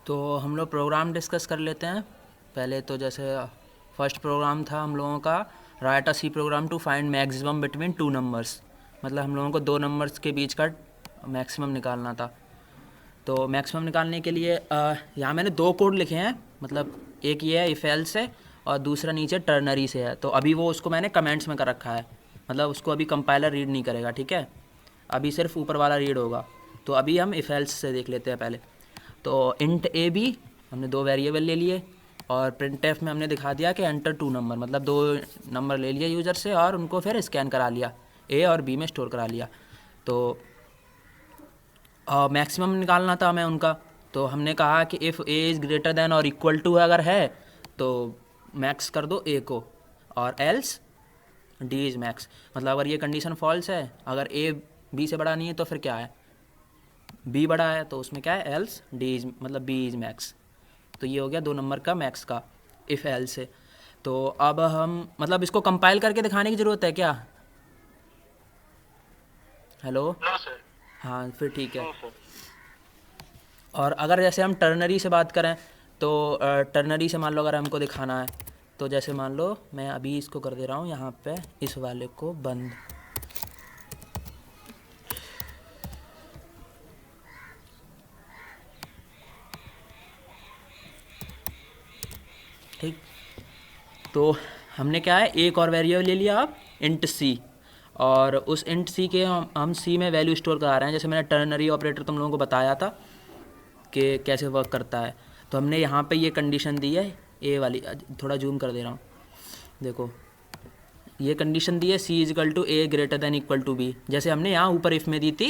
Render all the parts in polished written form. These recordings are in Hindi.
तो हम लोग प्रोग्राम डिस्कस कर लेते हैं। पहले तो जैसे फर्स्ट प्रोग्राम था हम लोगों का, write a C program to find maximum between two numbers. मतलब हम लोगों को दो नंबर्स के बीच का मैक्सिमम निकालना था। तो मैक्सिमम निकालने के लिए यहाँ मैंने दो कोड लिखे हैं। मतलब एक ये है इफ़ एल्स से, और दूसरा नीचे टर्नरी से है। तो अभी वो उसको मैंने कमेंट्स में कर रखा है, मतलब उसको अभी कंपाइलर रीड नहीं करेगा, ठीक है। अभी सिर्फ ऊपर वाला रीड होगा। तो अभी हम इफ़ एल्स से देख लेते हैं पहले। तो इंट ए बी हमने दो वेरिएबल ले लिए, और प्रिंट एफ में हमने दिखा दिया कि एंटर टू नंबर, मतलब दो नंबर ले लिए यूज़र से और उनको फिर स्कैन करा लिया, ए और बी में स्टोर करा लिया। तो मैक्सिमम निकालना था हमें उनका। तो हमने कहा कि if A is greater than और इक्वल टू अगर है तो मैक्स कर दो ए को, और एल्स डी इज़ मैक्स। मतलब अगर ये कंडीशन फॉल्स है, अगर ए बी से बड़ा नहीं है तो फिर क्या है, बी बड़ा है, तो उसमें क्या है एल्स डी इज़, मतलब बी इज़ मैक्स। तो ये हो गया दो नंबर का मैक्स का इफ़ एल से। तो अब हम मतलब इसको कंपाइल करके दिखाने की ज़रूरत है क्या? हेलो। No sir. हाँ फिर ठीक है। No sir. और अगर जैसे हम टर्नरी से बात करें तो टर्नरी से मान लो अगर हमको दिखाना है, तो जैसे मान लो मैं अभी इसको कर दे रहा हूँ यहाँ पे इस वाले को बंद। ठीक। तो हमने क्या है, एक और वेरिएबल ले लिया अब इंट सी, और उस इंट सी के हम सी में वैल्यू स्टोर करा रहे हैं। जैसे मैंने टर्नरी ऑपरेटर तुम लोगों को बताया था कि कैसे वर्क करता है। तो हमने यहाँ पे ये कंडीशन दी है ए वाली, थोड़ा जूम कर दे रहा हूँ, देखो ये कंडीशन दी है C equal to A greater than equal to B, जैसे हमने यहाँ ऊपर इफ़ में दी थी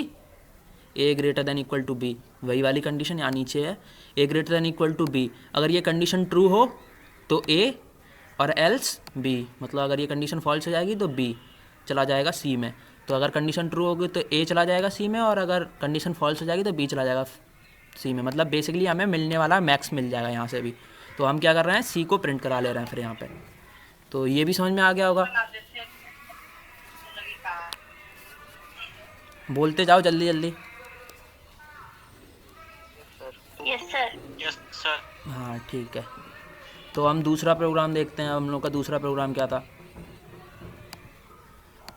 A greater than equal to B, वही वाली कंडीशन यहाँ नीचे है A greater than equal to B. अगर ये कंडीशन ट्रू हो तो ए, और एल्स बी, मतलब अगर ये कंडीशन फॉल्स हो जाएगी तो बी चला जाएगा सी में। तो अगर कंडीशन ट्रू होगी तो ए चला जाएगा सी में, और अगर कंडीशन फॉल्स हो जाएगी तो बी चला जाएगा सी में। मतलब बेसिकली हमें मिलने वाला मैक्स मिल जाएगा यहाँ से भी। तो हम क्या कर रहे हैं, सी को प्रिंट करा ले रहे हैं फिर यहाँ पे। तो ये भी समझ में आ गया होगा। बोलते जाओ जल्दी जल्दी। Yes sir. Yes sir. हाँ ठीक है। तो हम दूसरा प्रोग्राम देखते हैं, हम लोग का दूसरा प्रोग्राम क्या था।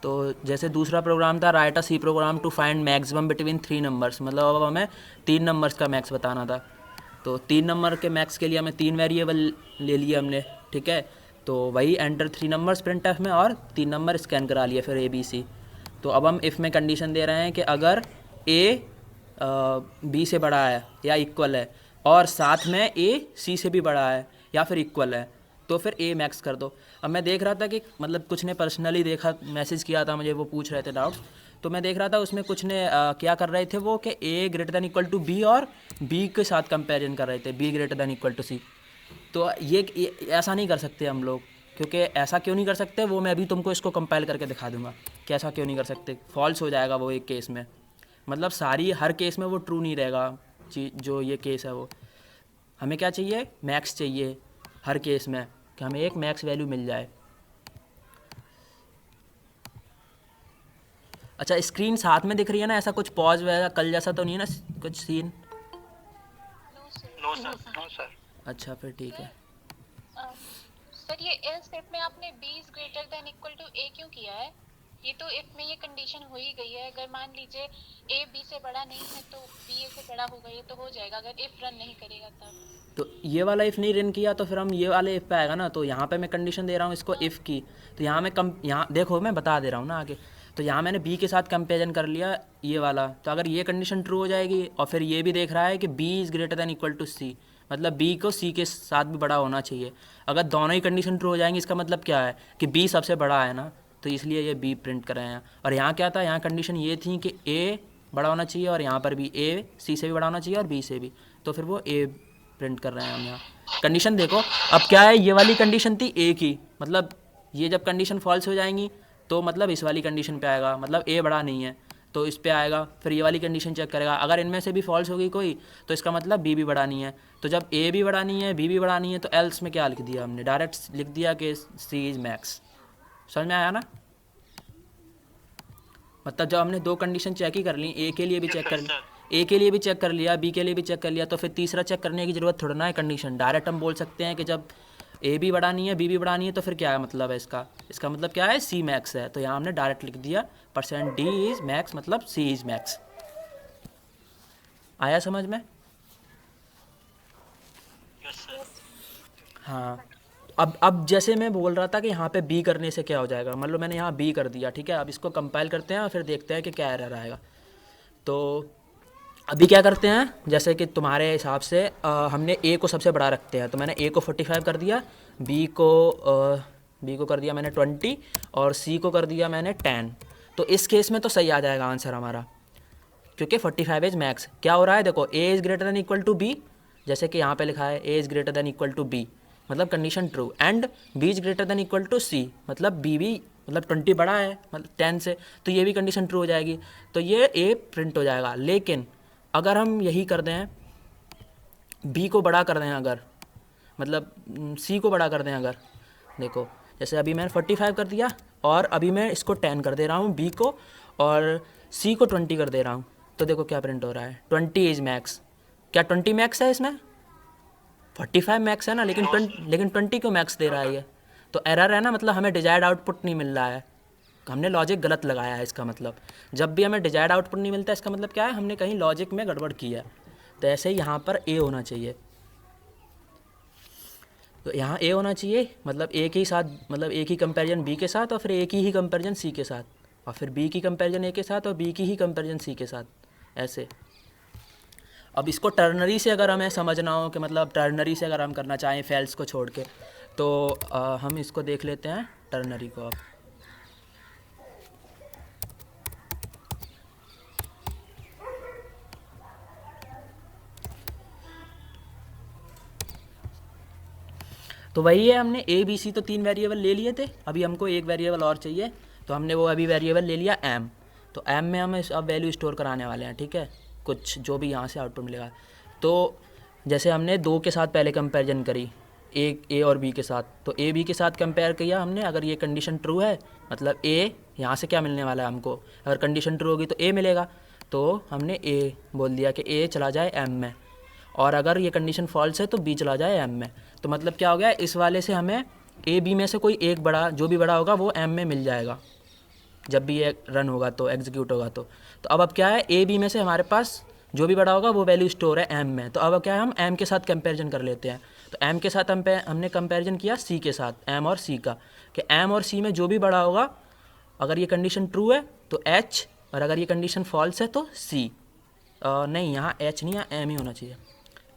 तो जैसे दूसरा प्रोग्राम था write a C program to find maximum between three numbers, मतलब अब हमें तीन नंबर्स का मैक्स बताना था। तो तीन नंबर के मैक्स के लिए हमें तीन वेरिएबल ले लिए हमने, ठीक है। तो वही enter three numbers print F में, और तीन नंबर स्कैन करा लिए फिर ए बी सी। तो अब हम इफ़ में कंडीशन दे रहे हैं कि अगर ए बी से बड़ा है या इक्वल है, और साथ में ए सी से भी बड़ा है या फिर इक्वल है, तो फिर ए मैक्स कर दो। अब मैं देख रहा था कि मतलब कुछ ने पर्सनली देखा, मैसेज किया था मुझे, वो पूछ रहे थे डाउट्स। तो मैं देख रहा था उसमें कुछ ने क्या कर रहे थे वो, कि A greater than equal to B और बी के साथ कंपेरिजन कर रहे थे, B greater than equal to C. तो ये ऐसा नहीं कर सकते हम लोग, क्योंकि ऐसा क्यों नहीं कर सकते वो मैं अभी तुमको इसको कंपाइल करके दिखा दूंगा कि ऐसा क्यों नहीं कर सकते। फॉल्स हो जाएगा वो एक केस में, मतलब सारी हर केस में वो ट्रू नहीं रहेगा जो ये केस है वो। हमें क्या चाहिए, मैक्स चाहिए हर केस में, कि हमें एक मैक्स वैल्यू मिल जाए। अच्छा स्क्रीन साथ में दिख रही है ना, ऐसा कुछ पॉज वगैरह कल जैसा तो नहीं है ना कुछ scene? No sir. No sir. अच्छा फिर ठीक है। सर ये एल्स स्टेप में आपने b is greater than equal to a क्यों किया है? ये तो इफ में ये कंडीशन हो ही गई है। अगर मान लीजिए a b से बड़ा नहीं है तो b a से बड़ा होगा, ये तो हो जाएगा अगर इफ रन नहीं करेगा तब। तो ये वाला इफ़ नहीं रन किया तो फिर हम ये वाले इफ़ पे आएगा ना। तो यहाँ पे मैं कंडीशन दे रहा हूँ इसको इफ़ की। तो यहाँ मैं यहाँ देखो मैं बता दे रहा हूँ ना आगे। तो यहाँ मैंने बी के साथ कंपेरिजन कर लिया ये वाला। तो अगर ये कंडीशन ट्रू हो जाएगी, और फिर ये भी देख रहा है कि B is greater than equal to C, मतलब बी को सी के साथ भी बड़ा होना चाहिए। अगर दोनों ही कंडीशन ट्रू हो जाएंगी, इसका मतलब क्या है कि बी सबसे बड़ा है ना, तो इसलिए ये बी प्रिंट कर रहे हैं। और यहाँ क्या था, यहाँ कंडीशन ये थी कि ए बड़ा होना चाहिए, और यहाँ पर भी ए सी से भी बड़ा होना चाहिए और बी से भी, तो फिर वो ए प्रिंट कर रहे हैं हम यहाँ। कंडीशन देखो अब क्या है, ये वाली कंडीशन थी ए की, मतलब ये जब कंडीशन फॉल्स हो जाएंगी तो मतलब इस वाली कंडीशन पे आएगा, मतलब ए बड़ा नहीं है तो इस पे आएगा। फिर ये वाली कंडीशन चेक करेगा, अगर इनमें से भी फॉल्स होगी कोई तो इसका मतलब बी भी बड़ा नहीं है। तो जब ए भी बड़ा नहीं है बी भी बड़ा नहीं है, तो एल्स में क्या लिख दिया हमने, डायरेक्ट लिख दिया कि सी इज़ मैक्स। समझ में आया ना? मतलब जब हमने दो कंडीशन चेक ही कर ली, ए के लिए भी चेक कर ली, ए के लिए भी चेक कर लिया, बी के लिए भी चेक कर लिया, तो फिर तीसरा चेक करने की ज़रूरत थोड़ा ना है कंडीशन। डायरेक्ट हम बोल सकते हैं कि जब ए भी बड़ा नहीं है, बी भी बड़ा नहीं है, तो फिर क्या है मतलब है इसका मतलब क्या है, सी मैक्स है। तो यहाँ हमने डायरेक्ट लिख दिया परसेंट डी इज़ मैक्स मतलब सी इज़ मैक्स। आया समझ में? Yes sir. हाँ, अब जैसे मैं बोल रहा था कि यहाँ पे बी करने से क्या हो जाएगा, मान लो मैंने यहाँ बी कर दिया, ठीक है। अब इसको कंपाइल करते हैं और फिर देखते हैं कि क्या एरर आएगा। तो अभी क्या करते हैं, जैसे कि तुम्हारे हिसाब से हमने ए को सबसे बड़ा रखते हैं, तो मैंने ए को 45 कर दिया, बी को कर दिया मैंने 20 और सी को कर दिया मैंने 10। तो इस केस में तो सही आ जाएगा आंसर हमारा, क्योंकि 45 इज मैक्स। क्या हो रहा है देखो, A is greater than equal to B, जैसे कि यहाँ पे लिखा है A is greater than equal to B, मतलब condition true, and B is greater than equal to C, मतलब बी भी मतलब 20 बड़ा है मतलब 10 से, तो ये भी कंडीशन ट्रू हो जाएगी, तो ये ए प्रिंट हो जाएगा। लेकिन अगर हम यही कर दें, बी को बड़ा कर दें अगर, मतलब सी को बड़ा कर दें अगर, देखो जैसे अभी मैंने 45 कर दिया और अभी मैं इसको 10 कर दे रहा हूँ बी को, और सी को 20 कर दे रहा हूँ, तो देखो क्या प्रिंट हो रहा है, 20 इज़ मैक्स। क्या 20 मैक्स है इसमें? 45 मैक्स है ना, लेकिन 20 क्यों मैक्स दे रहा है ये? तो एरर है ना, मतलब हमें डिजायर्ड आउटपुट नहीं मिल रहा है, हमने लॉजिक गलत लगाया है। इसका मतलब जब भी हमें डिजायर्ड आउटपुट नहीं मिलता, इसका मतलब क्या है, हमने कहीं लॉजिक में गड़बड़ की है। तो ऐसे ही यहाँ पर ए होना चाहिए, तो यहाँ ए होना चाहिए, मतलब ए के ही साथ, मतलब ए की कंपैरिजन बी के साथ, और फिर ए की ही कंपैरिजन सी के साथ, और फिर बी की कंपैरिजन ए के साथ, और बी की ही कंपैरिजन सी के साथ, ऐसे। अब इसको टर्नरी से अगर हमें समझना हो कि मतलब टर्नरी से अगर हम करना चाहें फेल्स को छोड़ के, तो हम इसको देख लेते हैं टर्नरी को। अब तो वही है, हमने ए बी सी तो 3 वेरिएबल ले लिए थे, अभी हमको एक वेरिएबल और चाहिए, तो हमने वो अभी वेरिएबल ले लिया एम। तो एम में हम अब वैल्यू स्टोर कराने वाले हैं, ठीक है, कुछ जो भी यहाँ से आउटपुट मिलेगा। तो जैसे हमने 2 के साथ पहले कंपैरिजन करी, ए और बी के साथ, तो ए बी के साथ कंपेयर किया हमने, अगर ये कंडीशन ट्रू है मतलब ए, यहाँ से क्या मिलने वाला है हमको, अगर कंडीशन ट्रू होगी तो ए मिलेगा, तो हमने ए बोल दिया कि ए चला जाए एम में, और अगर ये कंडीशन फॉल्स है तो बी चला जाए एम में। तो मतलब क्या हो गया, इस वाले से हमें ए बी में से कोई एक बड़ा, जो भी बड़ा होगा वो एम में मिल जाएगा जब भी ये रन होगा, तो एग्जीक्यूट होगा। तो अब क्या है, ए बी में से हमारे पास जो भी बड़ा होगा वो वैल्यू स्टोर है एम में। तो अब क्या है, हम एम के साथ कंपैरिजन कर लेते हैं। तो एम के साथ हमने कंपैरिजन किया सी के साथ, एम और सी का, कि एम और सी में जो भी बड़ा होगा, अगर ये कंडीशन ट्रू है तो एच, और अगर ये कंडीशन फॉल्स है तो सी। नहीं, यहाँ एच नहीं, यहाँ एम ही होना चाहिए,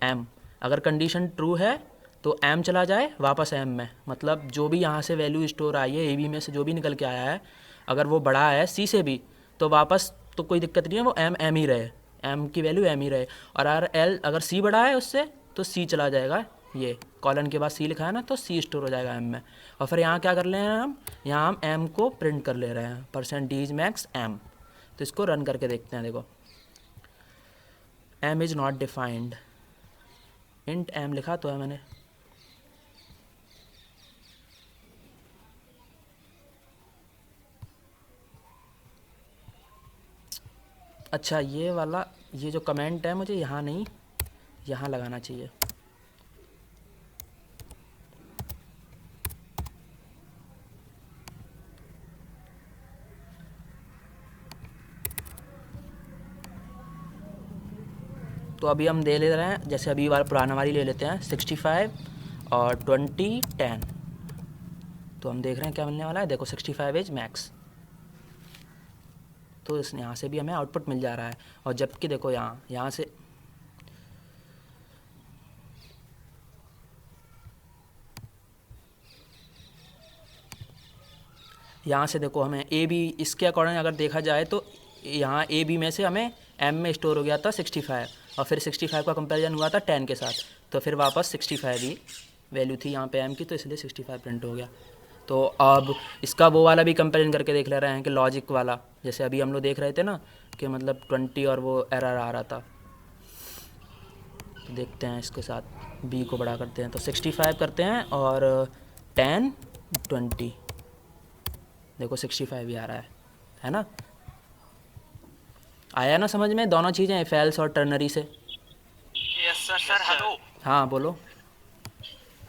एम। अगर कंडीशन ट्रू है तो एम चला जाए वापस एम में, मतलब जो भी यहाँ से वैल्यू स्टोर आई है ए बी में से, जो भी निकल के आया है, अगर वो बड़ा है सी से भी तो वापस तो कोई दिक्कत नहीं है, वो एम ही रहे, एम की वैल्यू एम ही रहे। और अगर सी बड़ा है उससे तो सी चला जाएगा, ये कॉलन के बाद सी लिखा है ना, तो सी स्टोर हो जाएगा एम में। और फिर यहाँ क्या कर रहे हैं हम, यहाँ हम एम को प्रिंट कर ले रहे हैं, percent D is max M. तो इसको रन करके देखते हैं, देखो M is not defined, int M लिखा तो है मैंने, अच्छा ये वाला, ये जो कमेंट है मुझे यहाँ नहीं, यहाँ लगाना चाहिए। तो अभी हम दे ले रहे हैं, जैसे अभी वाला पुराना वाली ले लेते हैं 65 और 20 10, तो हम देख रहे हैं क्या मिलने वाला है, देखो 65 इज मैक्स। तो इस यहाँ से भी हमें आउटपुट मिल जा रहा है, और जबकि देखो यहाँ से देखो हमें ए बी, इसके अकॉर्डिंग अगर देखा जाए तो यहाँ ए बी में से हमें एम में स्टोर हो गया था 65, और फिर 65 का कंपैरिजन हुआ था 10 के साथ, तो फिर वापस 65 ही वैल्यू थी यहाँ पे एम की, तो इसलिए 65 प्रिंट हो गया। तो अब इसका वो वाला भी कंपैरिजन करके देख ले रहे हैं कि लॉजिक वाला, जैसे अभी हम लोग देख रहे थे ना कि मतलब 20 और वो एरर आ रहा था। तो देखते हैं इसके साथ बी को बड़ा करते हैं, तो 65 करते हैं और 10 20, देखो 65 ही आ रहा है ना। आया ना समझ में दोनों चीज़ें, इफ एल्स और टर्नरी से? Yes sir. Sir hello. हाँ बोलो।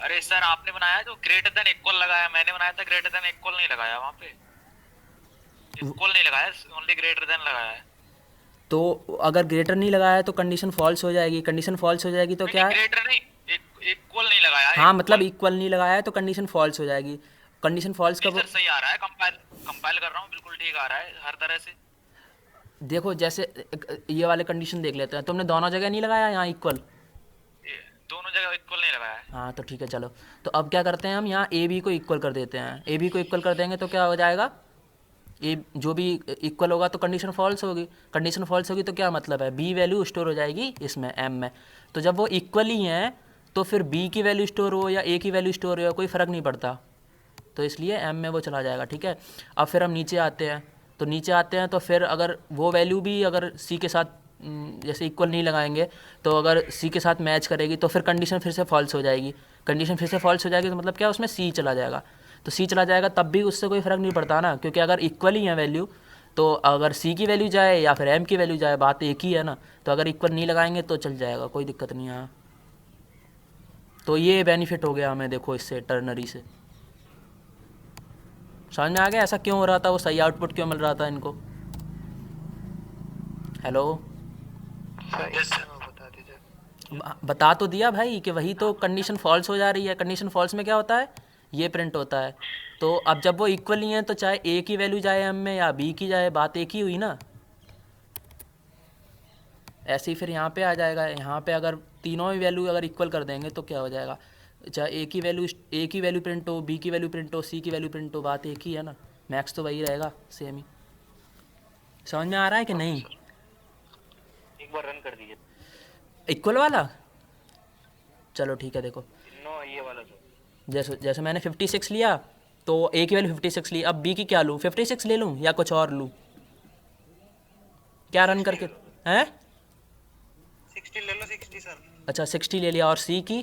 अरे सर आपने बनाया जो ग्रेटर देन इक्वल लगाया, मैंने बनाया था ग्रेटर देन इक्वल नहीं लगाया, वहाँ पे इक्वल नहीं लगाया, ओनली ग्रेटर देन लगाया है। तो अगर ग्रेटर नहीं लगाया है तो कंडीशन फॉल्स हो जाएगी, कंडीशन फॉल्स हो जाएगी तो क्या है? ग्रेटर नहीं, इक्वल नहीं लगाया है। हाँ मतलब इक्वल नहीं लगाया है तो कंडीशन फॉल्स हो जाएगी। कंडीशन फॉल्स कब? सर सही आ रहा है, कंपाइल कर रहा हूँ, बिल्कुल ठीक आ रहा है हर तरह से। देखो जैसे ये वाले कंडीशन देख लेते हैं, तुमने दोनों जगह नहीं लगाया यहाँ इक्वल? दोनों जगह इक्वल नहीं लगाया है। हाँ तो ठीक है चलो। तो अब क्या करते हैं हम यहाँ ए बी को इक्वल कर देते हैं। ए बी को इक्वल कर देंगे तो क्या हो जाएगा? ए जो भी इक्वल होगा तो कंडीशन फॉल्स होगी, कंडीशन फॉल्स होगी तो क्या मतलब है, बी वैल्यू स्टोर हो जाएगी इसमें एम में। तो जब वो इक्वल ही हैं तो फिर बी की वैल्यू स्टोर हो या ए की वैल्यू स्टोर हो कोई फ़र्क नहीं पड़ता, तो इसलिए एम में वो चला जाएगा। ठीक है, अब फिर हम नीचे आते हैं। तो नीचे आते हैं तो फिर अगर वो वैल्यू भी अगर सी के साथ जैसे इक्वल नहीं लगाएंगे तो अगर सी के साथ मैच करेगी तो फिर कंडीशन फिर से फॉल्स हो जाएगी। कंडीशन फिर से फॉल्स हो जाएगी तो मतलब क्या, उसमें सी चला जाएगा। तो सी चला जाएगा तब भी उससे कोई फ़र्क नहीं पड़ता ना, क्योंकि अगर इक्वल ही है वैल्यू तो अगर सी की वैल्यू जाए या फिर एम की वैल्यू जाए बात एक ही है ना। तो अगर इक्वल नहीं लगाएंगे तो चल जाएगा, कोई दिक्कत नहीं है। तो ये बेनिफिट हो गया हमें देखो इससे, टर्नरी से। समझ में आ गया ऐसा क्यों हो रहा था, वो सही आउटपुट क्यों मिल रहा था इनको? हेलो बता दीजिए। बता तो दिया भाई कि वही तो कंडीशन फॉल्स हो जा रही है। कंडीशन फॉल्स में क्या होता है, ये प्रिंट होता है। तो अब जब वो इक्वल नहीं है तो चाहे ए की वैल्यू जाए एम में या बी की जाए, बात एक ही हुई ना। ऐसे ही फिर यहाँ पे आ जाएगा, यहाँ पे अगर तीनों ही वैल्यू अगर इक्वल कर देंगे तो क्या हो जाएगा, चाहे ए की वैल्यू प्रिंट हो, बी की वैल्यू प्रिंट हो, सी की वैल्यू प्रिंट हो, बात एक ही है ना। मैक्स तो वही रहेगा, सेम ही। समझ में आ रहा है कि नहीं? एक बार रन कर दीजिए। इक्वल वाला चलो ठीक है। देखो नो ये वाला तो जैसे जैसे मैंने 56 लिया तो ए की वैल्यू 56 ली, अब बी की क्या लूँ, 56 ले लूँ या कुछ और लूँ? क्या रन करके हैं? 60 ले लो, 60 सर। अच्छा 60 ले लिया, और सी की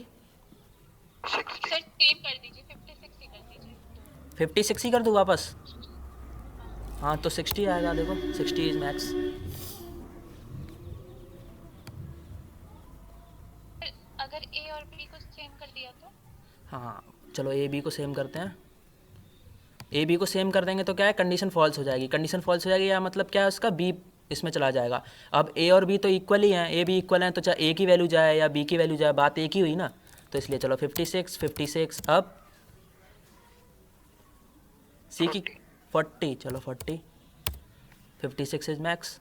सर सेम कर दीजिए, 56 ही कर दीजिए। 56 ही कर दूँ वापस? हाँ तो 60 आएगा, देखो 60 इज मैक्स। अगर ए और बी को सेम कर दिया तो? हाँ चलो ए बी को सेम करते हैं। ए बी को सेम कर देंगे तो क्या है, कंडीशन फॉल्स हो जाएगी। कंडीशन फॉल्स हो जाएगी या मतलब क्या है उसका, बी इसमें चला जाएगा। अब ए और बी तो इक्वल ही हैं, ए बी इक्वल हैं, तो चाहे ए की वैल्यू जाए या बी की वैल्यू जाए बात एक ही हुई ना। तो इसलिए चलो 56 अब सी की 40, चलो 40, 56 इज मैक्स।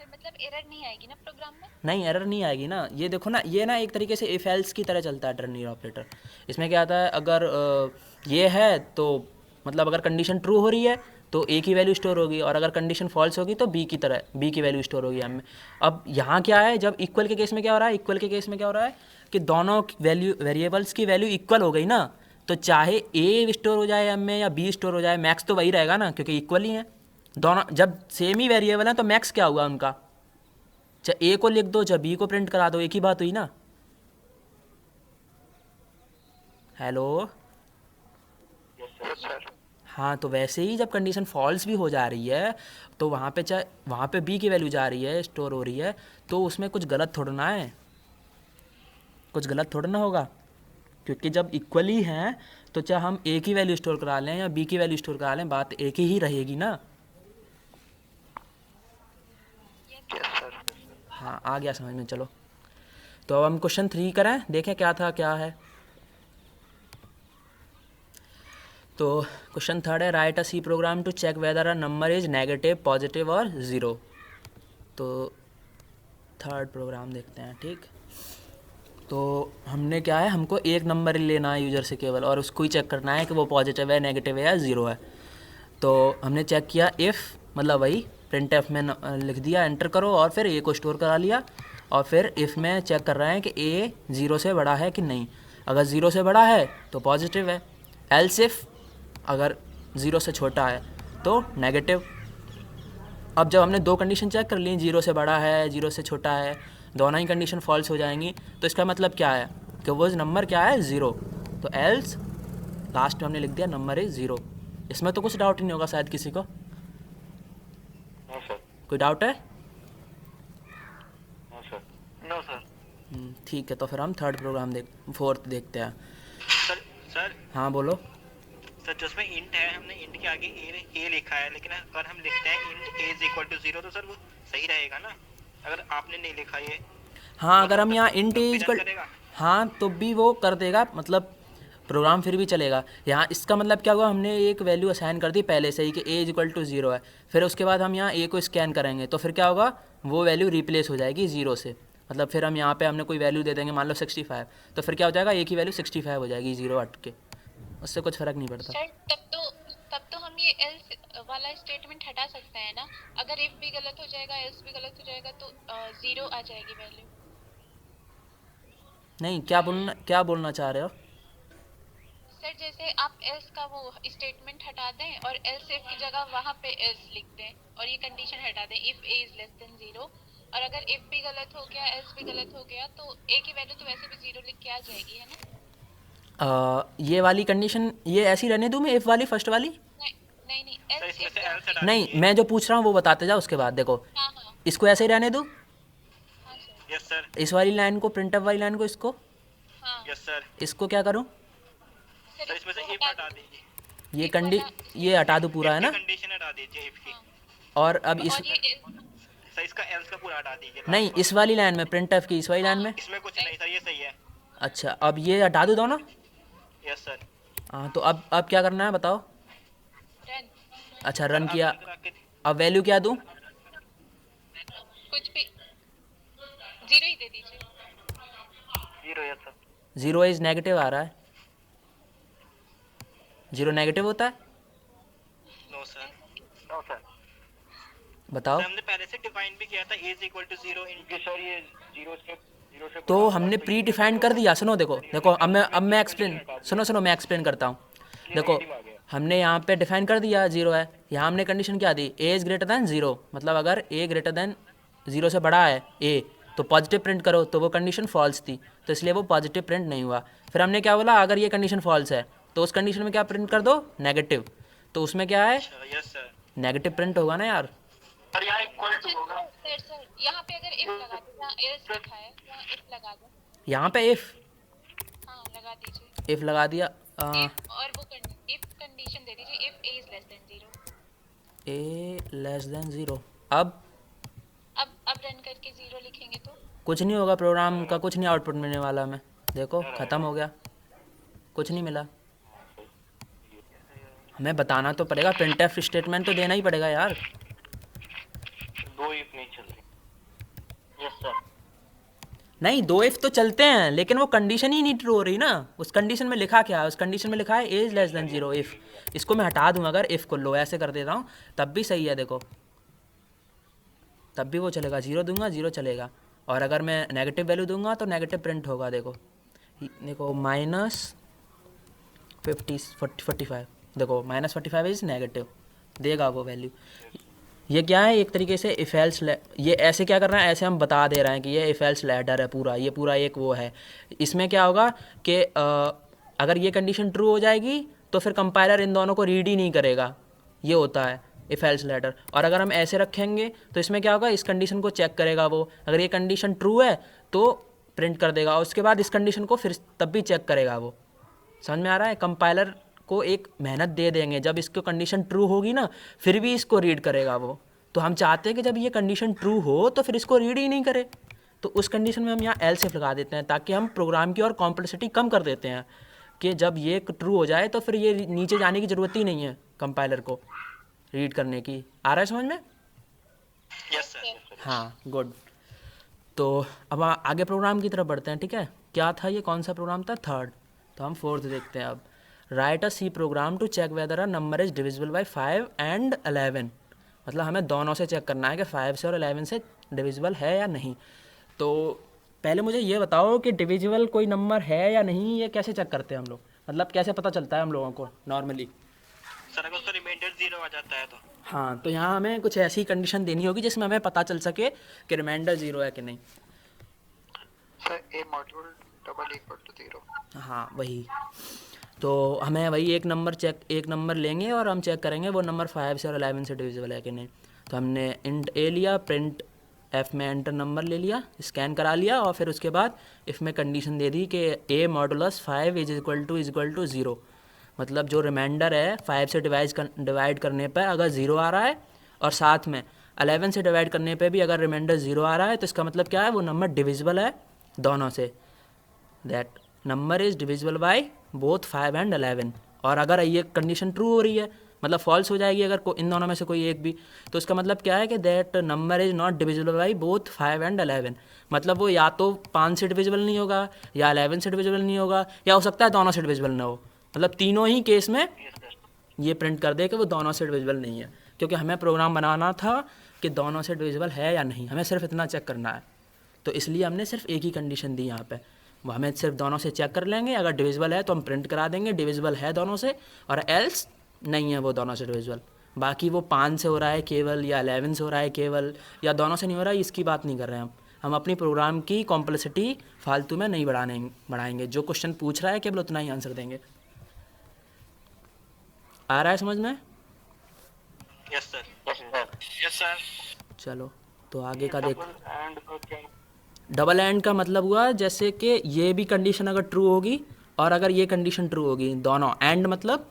मतलब एरर नहीं आएगी ना प्रोग्राम में? नहीं एरर नहीं आएगी ना। ये देखो ना, ये ना एक तरीके से इफ एल्स की तरह चलता है टर्नरी ऑपरेटर। इसमें क्या आता है, अगर ये है तो मतलब अगर कंडीशन ट्रू हो रही है तो ए की वैल्यू स्टोर होगी, और अगर कंडीशन फॉल्स होगी तो बी की तरह बी की वैल्यू स्टोर होगी एम में। अब यहाँ क्या है, जब इक्वल के केस में क्या हो रहा है, इक्वल के केस में क्या हो रहा है कि दोनों वैल्यू वेरिएबल्स की वैल्यू इक्वल हो गई ना। तो चाहे ए स्टोर हो जाए एम में या बी स्टोर हो जाए, मैक्स तो वही रहेगा ना, क्योंकि इक्वल ही है दोनों। जब सेम ही वेरिएबल हैं तो मैक्स क्या हुआ उनका, चाहे ए को लिख दो चाहे बी को प्रिंट करा दो, एक ही बात हुई ना। Hello sir. हाँ तो वैसे ही जब कंडीशन फॉल्स भी हो जा रही है तो वहाँ पे चाहे वहाँ पे बी की वैल्यू जा रही है, स्टोर हो रही है, तो उसमें कुछ गलत थोड़ा ना है, कुछ गलत थोड़ा ना होगा। क्योंकि जब इक्वल ही हैं तो चाहे हम ए की वैल्यू स्टोर करा लें या बी की वैल्यू स्टोर करा लें, बात एक ही रहेगी ना। हाँ आ गया समझ में। चलो तो अब हम क्वेश्चन 3 करें, देखें क्या था क्या है। तो क्वेश्चन 3 है, write a C program to check whether a number is negative, positive और ज़ीरो। तो थर्ड प्रोग्राम देखते हैं। ठीक, तो हमने क्या है, हमको एक नंबर लेना है यूज़र से केवल, और उसको ही चेक करना है कि वो पॉजिटिव है, नेगेटिव है या ज़ीरो है। तो हमने चेक किया इफ़, मतलब वही प्रिंट एफ में लिख दिया एंटर करो, और फिर ए को स्टोर करा लिया, और फिर इफ़ में चेक कर रहे हैं कि ए ज़ीरो से बड़ा है कि नहीं। अगर ज़ीरो से बड़ा है तो पॉजिटिव है, एल्स इफ़ अगर ज़ीरो से छोटा है तो नेगेटिव। अब जब हमने दो कंडीशन चेक कर ली, ज़ीरो से बड़ा है ज़ीरो से छोटा है, दोनों ही कंडीशन फॉल्स हो जाएंगी, तो इसका मतलब क्या है कि वो नंबर क्या है, ज़ीरो। तो एल्स लास्ट में हमने लिख दिया नंबर इज़ ज़ीरो। इसमें तो कुछ डाउट ही नहीं होगा शायद किसी को। कोई डाउट है? No sir. No sir. ठीक है, तो फिर हम फोर्थ देखते हैं। सर सर हाँ बोलो। सर जिसमें इंट है, हमने इंट के आगे ए लिखा है, लेकिन अगर हम लिखते हैं int A is equal to 0 तो सर वो सही रहेगा ना? अगर आपने नहीं लिखा ये हाँ, तो अगर हम तब यहाँ तब इंट भी ए रन इक्वल, करेगा? हाँ तो भी वो कर देगा, मतलब प्रोग्राम फिर भी चलेगा। यहाँ इसका मतलब क्या हुआ, हमने एक वैल्यू असाइन कर दी पहले से ही कि ए इज इक्वल टू 0 है, फिर उसके बाद हम यहाँ ए को स्कैन करेंगे तो फिर क्या होगा, वो वैल्यू रिप्लेस हो जाएगी 0 से। मतलब फिर हम यहाँ पे हमने कोई वैल्यू दे देंगे, मान लो 65, तो फिर क्या हो जाएगा, ए की वैल्यू 65 हो जाएगी 0 हट के, उससे कुछ फ़र्क नहीं पड़ता। सर तब तो हम ये एल्स वाला स्टेटमेंट हटा सकते हैं ना? अगर इफ भी गलत हो जाएगा, एल्स भी गलत हो जाएगा तो 0 आ जाएगी वैल्यू। नहीं, क्या बोलना चाह रहे हो? सर जैसे आप एल्स का वो स्टेटमेंट हटा दें और एल्स इफ की जगह वहाँ पे एल्स लिख दें और ये कंडीशन हटा दें if A is less then 0, और अगर इफ भी गलत हो गया, एल्स भी गलत हो गया, तो ए की वैल्यू तो वैसे भी 0 लिख के आ जाएगी, है ना? ये वाली कंडीशन ये ऐसी रहने दूँ मैं, इफ़ वाली फर्स्ट वाली? नहीं नहीं नहीं, सर एल्स इसमें से एल्स हटा नहीं, दीजिए। मैं जो पूछ रहा हूँ वो बताते जाओ, उसके बाद देखो हाँ हाँ इसको ऐसे ही रहने दूँ, हाँ सर। Yes sir. इस वाली लाइन को, प्रिंटअप वाली लाइन को, इसको हाँ यस सर। इसको क्या करूँ, सर इसमें से इसको इफ हटा दीजिए। ये हटा दूँ पूरा, है ना? कंडीशन हटा दीजिए इफ की। और अब इस, और ये सर इसका एल्स का पूरा हटा दीजिए। नहीं इस वाली लाइन में, प्रिंटअप की इस वाली लाइन में। इसमें कुछ नहीं सर, ये सही है। अच्छा, अब ये हटा दूँ दोनों? Yes sir. हाँ, तो अब क्या करना है बताओ? रन अच्छा, रन किया, करा के अब वैल्यू क्या दूँ? कुछ भी 0 ही दे दीजिए। 0। Yes sir. 0 इज नेगेटिव आ रहा है, 0 नेगेटिव होता है, नो सर। No sir. बताओ। सर हमने पहले से डिफाइन भी किया था a is equal to 0 into sir ये 0 से तो हमने प्री डिफाइन कर दिया। सुनो देखो अब मैं एक्सप्लेन, सुनो मैं एक्सप्लेन करता हूँ। देखो हमने यहाँ पे डिफाइन कर दिया 0 है, यहाँ हमने कंडीशन क्या दी, ए इज़ ग्रेटर दैन 0, मतलब अगर ए ग्रेटर दैन 0 से बड़ा है ए तो पॉजिटिव प्रिंट करो, तो वो कंडीशन फॉल्स थी, तो इसलिए वो पॉजिटिव प्रिंट नहीं हुआ। फिर हमने क्या बोला, अगर ये कंडीशन फॉल्स है तो उस कंडीशन में क्या प्रिंट कर दो, नेगेटिव, तो उसमें क्या है, यस सर। नेगेटिव प्रिंट होगा ना यार। सर यहाँ इक्वल टू अच्छा होगा। सर यहाँ पे अगर इफ लगा दो, यहाँ एल्स लिखा है यहाँ इफ लगा दो। यहाँ पे इफ़, हाँ लगा दीजिए इफ़ लगा दिया, इफ, और वो इफ कंडीशन दे दीजिए if A is less then 0। A less than 0। अब रन करके 0 लिखेंगे तो कुछ नहीं होगा, प्रोग्राम का कुछ नहीं आउटपुट मिलने वाला हमें, देखो ख़त्म हो गया, कुछ नहीं मिला। हमें बताना तो पड़ेगा, प्रिंटफ स्टेटमेंट तो देना ही पड़ेगा यार। 2 इफ नहीं चल रही। Yes sir. नहीं, 2 इफ़ तो चलते हैं, लेकिन वो कंडीशन ही नहीं ट्रू हो रही ना। उस कंडीशन में लिखा क्या है, उस कंडीशन में लिखा है A is less than 0 if. इसको मैं हटा दूँ, अगर इफ़ को लो ऐसे कर देता हूँ तब भी सही है, देखो तब भी वो चलेगा, 0 दूंगा 0 चलेगा, और अगर मैं नेगेटिव वैल्यू दूंगा तो नेगेटिव प्रिंट होगा। देखो -45, देखो -45 इज़ नेगेटिव, देगा वो वैल्यू। ये क्या है, एक तरीके से इफ एल्स, ये ऐसे क्या कर रहे हैं, ऐसे हम बता दे रहे हैं कि ये इफ एल्स लैडर है पूरा, ये पूरा एक वो है। इसमें क्या होगा कि अगर ये कंडीशन ट्रू हो जाएगी तो फिर कंपाइलर इन दोनों को रीड ही नहीं करेगा, ये होता है इफ एल्स लैडर। और अगर हम ऐसे रखेंगे तो इसमें क्या होगा, इस कंडीशन को चेक करेगा वो, अगर ये कंडीशन ट्रू है तो प्रिंट कर देगा, और उसके बाद इस कंडीशन को फिर तब भी चेक करेगा वो। समझ में आ रहा है, कंपाइलर को एक मेहनत दे देंगे, जब इसको कंडीशन ट्रू होगी ना फिर भी इसको रीड करेगा वो। तो हम चाहते हैं कि जब ये कंडीशन ट्रू हो तो फिर इसको रीड ही नहीं करे, तो उस कंडीशन में हम यहाँ एल्स इफ लगा देते हैं, ताकि हम प्रोग्राम की और कॉम्प्लेक्सिटी कम कर देते हैं, कि जब ये ट्रू हो जाए तो फिर ये नीचे जाने की ज़रूरत ही नहीं है कंपाइलर को रीड करने की। आ रहा है समझ में? Yes sir. हाँ गुड। तो अब आगे प्रोग्राम की तरफ बढ़ते हैं, ठीक है। क्या था ये, कौन सा प्रोग्राम था, थर्ड। तो हम फोर्थ देखते हैं अब। Write a C program to check whether a number is divisible by 5 and 11। मतलब हमें दोनों से चेक करना है कि 5 से और 11 से डिविजिबल है या नहीं। तो पहले मुझे ये बताओ कि डिविजिबल कोई नंबर है या नहीं, ये कैसे चेक करते हैं हम लोग, मतलब कैसे पता चलता है हम लोगों को नॉर्मली? सर अगर उसका रिमाइंडर 0 आ जाता है तो? हाँ, तो यहाँ हमें कुछ ऐसी कंडीशन देनी होगी जिसमें हमें पता चल सके कि रिमाइंडर 0 है कि नहीं। Sir a module double equal to 0। हाँ वही, तो हमें वही एक नंबर लेंगे और हम चेक करेंगे वो नंबर 5 से और 11 से डिविजिबल है कि नहीं। तो हमने इंट ए लिया, प्रिंट एफ में एंटर नंबर ले लिया, स्कैन करा लिया, और फिर उसके बाद इफ में कंडीशन दे दी कि ए मॉडुलस 5 इज इक्वल टू 0। मतलब जो रिमाइंडर है 5 से डिवाइड करने पर अगर 0 आ रहा है और साथ में 11 से डिवाइड करने पे भी अगर रिमाइंडर 0 आ रहा है तो इसका मतलब क्या है, वो नंबर डिविजिबल है दोनों से। That number is divisible by both 5 and 11। और अगर ये कंडीशन ट्रू हो रही है, मतलब फॉल्स हो जाएगी अगर इन दोनों में से कोई एक भी, तो इसका मतलब क्या है कि that number is not divisible by both 5 and 11। मतलब वो या तो 5 से डिविजिबल नहीं होगा, या 11 से डिविजिबल नहीं होगा, या हो सकता है दोनों से डिविजिबल ना हो। मतलब तीनों ही केस में ये प्रिंट कर दे कि वो दोनों से डिविजिबल नहीं है, क्योंकि हमें प्रोग्राम बनाना था कि दोनों से डिविजिबल है या नहीं, हमें सिर्फ इतना चेक करना है। तो इसलिए हमने सिर्फ एक ही कंडीशन दी यहाँ पे, वो हमें सिर्फ दोनों से चेक कर लेंगे, अगर डिविजिबल है तो हम प्रिंट करा देंगे डिविजिबल है दोनों से, और एल्स नहीं है वो दोनों से डिविजिबल। बाकी वो 5 से हो रहा है केवल, या 11 से हो रहा है केवल, या दोनों से नहीं हो रहा है, इसकी बात नहीं कर रहे हैं हम अपनी प्रोग्राम की कॉम्प्लेक्सिटी फालतू में नहीं बढ़ाएंगे। जो क्वेश्चन पूछ रहा है केवल उतना ही आंसर देंगे। आ रहा है समझ में? Yes sir. Yes sir. चलो तो आगे का देख। डबल एंड का मतलब हुआ जैसे कि ये भी कंडीशन अगर ट्रू होगी और अगर ये कंडीशन ट्रू होगी, दोनों एंड मतलब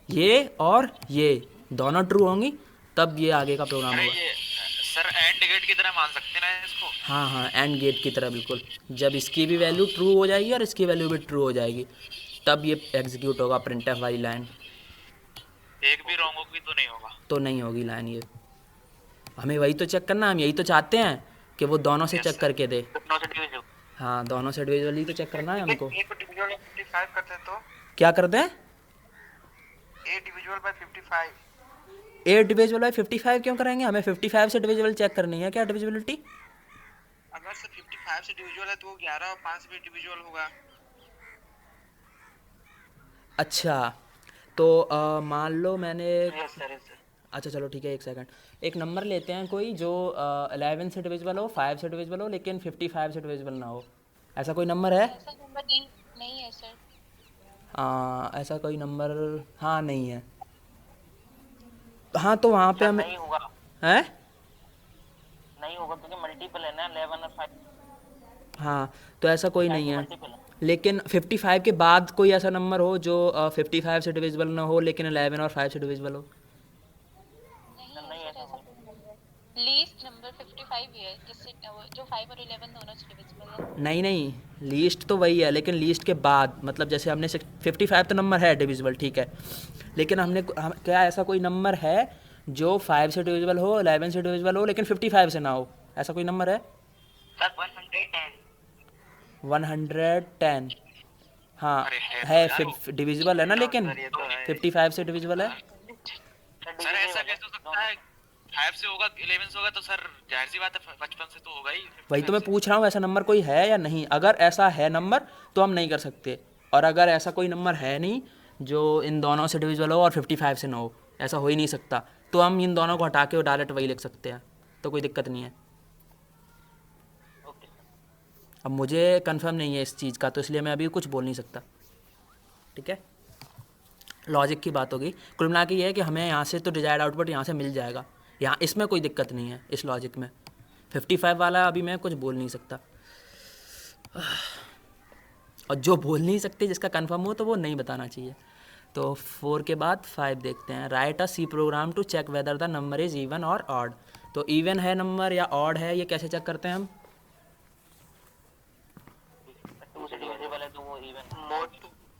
ये और ये दोनों ट्रू होंगी, तब ये आगे का प्रोग्राम अरे होगा। ये सर एंड गेट की तरह मान सकते हैं ना इसको? हाँ हाँ, एंड गेट की तरह बिल्कुल। जब इसकी भी वैल्यू ट्रू हो जाएगी और इसकी वैल्यू भी ट्रू हो जाएगी, तब ये एग्जीक्यूट होगा प्रिंटफ वाली लाइन। एक भी रॉन्ग होगी तो नहीं होगा? तो नहीं होगी लाइन ये। हमें वही तो चेक करना, हम यही तो चाहते हैं कि वो दोनों से चेक करके दे। हाँ, दोनों से डिविजिबल ही तो चेक करना है हमको। ए को डिविजिबल बाय 55 करते हैं तो क्या करते हैं? A divisible by 55। A divisible by 55 क्यों करेंगे? हमें 55 से डिविजिबल चेक करनी है क्या, डिविजिबिलिटी? अगर से 55 से डिविजिबल है तो वो 11 और 5 से भी डिविजिबल होगा। अच्छा, तो मान लो मैंने यस सर। अच्छा चलो ठीक है, एक सेकंड। एक नंबर लेते हैं कोई जो 11 से डिविजिबल हो, 5 से डिविजिबल हो, लेकिन 55 से डिविजिबल ना हो। ऐसा कोई नंबर है? ऐसा नंबर नहीं है सर। ऐसा कोई नंबर हाँ नहीं है। हाँ तो वहाँ पे हमें नहीं होगा, है नहीं होगा क्योंकि मल्टीपल है ना 11 और 5। हाँ, तो ऐसा कोई नहीं है। मल्टीपल है। लेकिन 55 के बाद कोई ऐसा नंबर हो जो 55 से डिविजिबल ना हो लेकिन 11 और 5 से डिविजिबल हो। नहीं है सर, ऐसा कोई नंबर। लीस्ट नंबर 55 ही है जिससे जो 5 और 11 दोनों से डिविजिबल है। नहीं नहीं, लीस्ट तो वही है, लेकिन लीस्ट के बाद मतलब जैसे हमने 55 तो नंबर है डिविजिबल, ठीक है, लेकिन क्या ऐसा कोई नंबर है जो 5 से डिविजिबल हो, 11 से डिविजिबल हो, लेकिन 55 से ना हो? ऐसा कोई नंबर है? सर 110। 110 हाँ अरे है, यार डिविजिबल है ना, लेकिन 55 से डिविजिबल है। सर ऐसा कैसे हो सकता है? 5 से होगा, 11 से होगा तो सर जाहिर सी बात है 55 से तो होगा ही। वही तो मैं पूछ रहा हूँ, ऐसा नंबर कोई है या नहीं? अगर ऐसा है नंबर तो हम नहीं कर सकते, और अगर ऐसा कोई नंबर है नहीं जो इन दोनों से डिविजिबल हो और 55 से ना हो, ऐसा हो ही नहीं सकता, तो हम इन दोनों को हटा के डायरेक्ट वही लिख सकते हैं, तो कोई दिक्कत नहीं है। अब मुझे कंफर्म नहीं है इस चीज़ का, तो इसलिए मैं अभी कुछ बोल नहीं सकता, ठीक है। लॉजिक की बात होगी। कुल मिला के ये है कि हमें यहाँ से तो डिजायर्ड आउटपुट यहाँ से मिल जाएगा, यहाँ इसमें कोई दिक्कत नहीं है इस लॉजिक में। 55 वाला अभी मैं कुछ बोल नहीं सकता, और जो बोल नहीं सकते जिसका कंफर्म हो तो वो नहीं बताना चाहिए। तो 4 के बाद 5 देखते हैं। Write a C program to check whether the number is even और ऑड। तो इवन है नंबर या ऑड है, ये कैसे चेक करते हैं हम? 2 से डिविजिबल है तो वो इवन।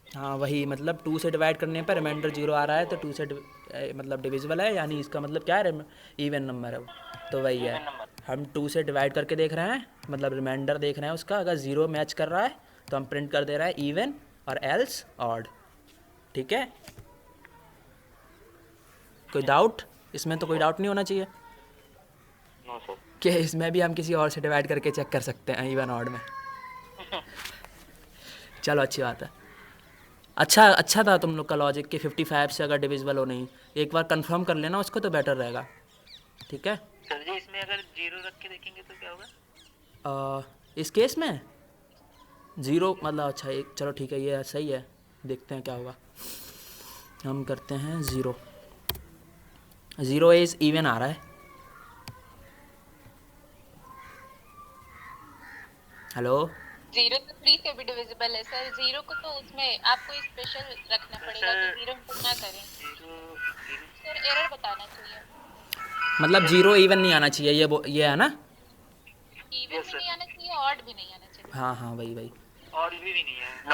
हाँ वही, मतलब 2 से डिवाइड करने पर रिमाइंडर 0 आ रहा है तो 2 से मतलब डिविजिबल है, यानी इसका मतलब क्या है, इवन नंबर है वो। तो वही है, हम 2 से डिवाइड करके देख रहे हैं, मतलब रिमाइंडर देख रहे हैं उसका, अगर 0 मैच कर रहा है तो हम प्रिंट कर दे रहा है इवन और एल्स ऑड, ठीक है। कोई डाउट इसमें? तो कोई डाउट नहीं होना चाहिए नो सर। कि इसमें भी हम किसी और से डिवाइड करके चेक कर सकते हैं इवन ऑड में। चलो अच्छी बात है। अच्छा था तुम लोग का लॉजिक कि 55 से अगर डिविजिबल हो नहीं, एक बार कंफर्म कर लेना उसको तो बेटर रहेगा, ठीक है। सर जी इसमें अगर 0 रख के देखेंगे तो क्या होगा? इस केस में 0 मतलब अच्छा, एक चलो ठीक है, ये सही है, देखते हैं क्या होगा। हम करते हैं 0 इज़ इवन आ रहा है, हेलो। 0 तो 3 से भी डिविजिबल है सर। 0 को तो उसमें आपको स्पेशल रखना पड़ेगा कि 0 इंटर ना करें। सर एरर बताना चाहिए। मतलब जीरो इवन नहीं आना चाहिए, ये है ना? इवन भी नहीं आना चाहिए, ऑड भी नहीं आना चाहिए। हाँ हाँ, वही वही। और भी नहीं है।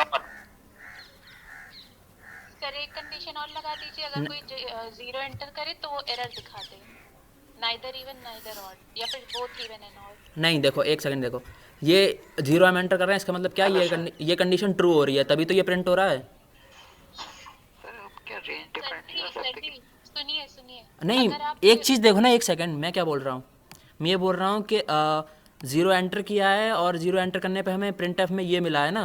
सर एक कंडीशन और लगा दीजिए, अगर कोई 0 एंटर करे तो वो एरर दिखा दे, नाइदर इवन नाइदर ऑड, या फिर बोथ इवन एंड ऑड। नहीं देखो, एक सेकंड देखो, ये जीरो हम एंटर कर रहे हैं, इसका मतलब क्या ये कंडीशन ट्रू हो रही है, तभी तो ये प्रिंट हो रहा है। क्या रेंज डिपेंड नहीं हो सर सकती? जी सुनिए सुनिए, नहीं, अगर आप एक चीज़ देखो ना, एक सेकंड, मैं क्या बोल रहा हूँ, मैं ये बोल रहा हूँ कि ज़ीरो एंटर किया है और ज़ीरो एंटर करने पे हमें प्रिंट एफ में ये मिला है ना।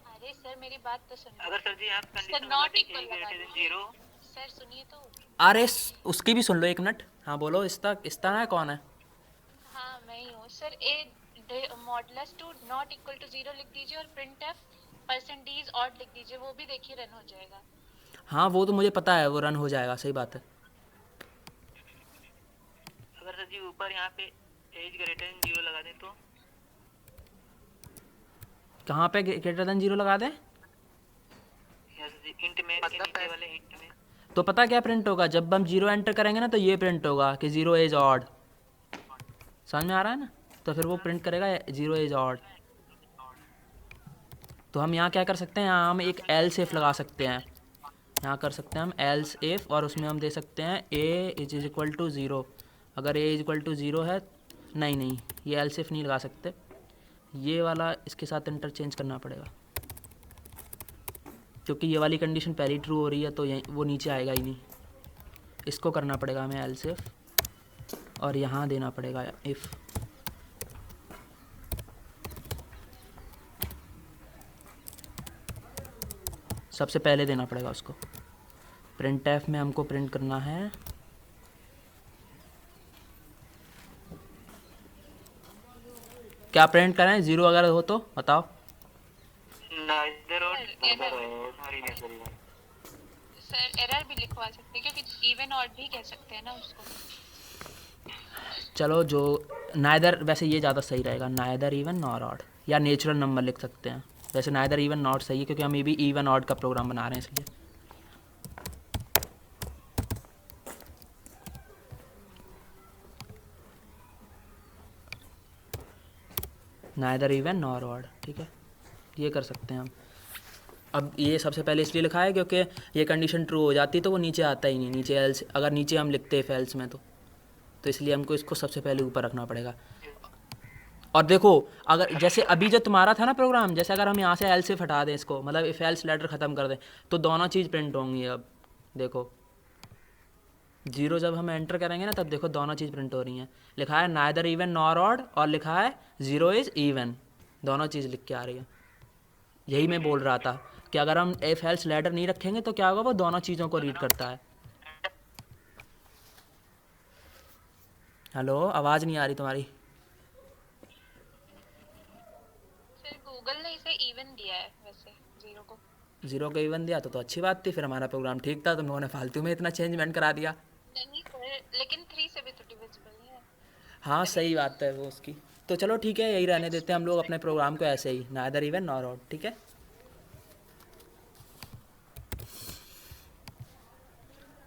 अरे सर मेरी बात तो सुनिए। अगर सर जी आप सर कंडीशन नॉट लगा इक्वल दें लगा a greater than दीजिए। 0, सर सुनिए तो। अरे उसकी भी सुन लो, एक मिनट। हाँ बोलो, इस्ता है कौन है? हाँ मैं ही हूँ sir. A modulus two not equal to 0 लिख दीजिए और प्रिंट एफ परसेंटेज ऑड लिख दीजिए, वो भी देखिए रन हो जाएगा। हाँ वो तो मुझे पता है, वो रन हो जाएगा, सही बात है। अगर सर जी ऊपर यहाँ पे एज ग्रेटर देन 0 लगा दें तो कहाँ पे ग्रेटर देन जीरो लगा दें? इंट में के नीचे वाले इंट में तो पता क्या प्रिंट होगा, जब हम जीरो एंटर करेंगे ना तो ये प्रिंट होगा कि जीरो इज ऑड। समझ में आ रहा है ना? तो फिर वो प्रिंट करेगा जीरो इज ऑड। तो हम यहाँ क्या कर सकते हैं, यहाँ हम एक एल्स इफ लगा सकते हैं। यहाँ कर सकते हैं हम एल्स इफ, और उसमें हम दे सकते हैं ए इज इक्वल टू ज़ीरो। अगर ए इज इक्वल टू ज़ीरो है, नहीं ये एल्स इफ नहीं लगा सकते, ये वाला इसके साथ इंटरचेंज करना पड़ेगा, क्योंकि ये वाली कंडीशन पहली ट्रू हो रही है, तो यहीं वो नीचे आएगा ही नहीं। इसको करना पड़ेगा हमें एल्स इफ, और यहाँ देना पड़ेगा इफ़। सबसे पहले देना पड़ेगा उसको। प्रिंट एफ में हमको प्रिंट करना है क्या प्रिंट करें, ज़ीरो अगर हो तो बताओ। नाइदर और सर एरर भी लिखवा सकते हैं, क्योंकि इवन ऑड भी कह सकते हैं ना उसको। चलो जो नाइदर, वैसे ये ज़्यादा सही रहेगा, नाइदर इवन नॉर ऑड, या नेचुरल नंबर लिख सकते हैं। वैसे नाइदर इवन नॉट सही है, क्योंकि हम ये भी इवन ऑड का प्रोग्राम बना रहे हैं इसलिए। नाइदर इवन नॉर ऑड, ठीक है, ये कर सकते हैं हम। अब ये सबसे पहले इसलिए लिखा है क्योंकि ये कंडीशन ट्रू हो जाती तो वो नीचे आता ही नहीं, नीचे एल्स, अगर नीचे हम लिखते हैं फेल्स में तो इसलिए हमको इसको सबसे पहले ऊपर रखना पड़ेगा। और देखो, अगर जैसे अभी जो तुम्हारा था ना प्रोग्राम, जैसे अगर हम यहाँ से एल से हटा दें इसको, मतलब इफ एल्स लेटर ख़त्म कर दें, तो दोनों चीज़ प्रिंट होंगी। अब देखो जीरो जब हम एंटर करेंगे ना, तब देखो दोनों चीज़ प्रिंट हो रही हैं। लिखा है नाइदर इवन नॉर ऑड, और लिखा है ज़ीरो इज़ इवन, दोनों चीज़ लिख के आ रही है। यही मैं बोल रहा था कि अगर हम इफ एल्स लेटर नहीं रखेंगे तो क्या होगा, वो दोनों चीज़ों को रीड करता है। हेलो, आवाज़ नहीं आ रही तुम्हारी। सर गूगल ने इसे इवन दिया है वैसे, 0 को। ज़ीरो को इवन दिया तो अच्छी बात थी, फिर हमारा प्रोग्राम ठीक था। तुम लोगों ने फालतू में इतना चेंजमेंट करा दिया। नहीं सर, लेकिन 3 से भी तो डिविजिबल है। हाँ सही बात है वो उसकी। तो चलो ठीक है, यही रहने देते हैं हम लोग अपने प्रोग्राम को ऐसे ही, नाइदर इवन नॉर ऑड, ठीक है।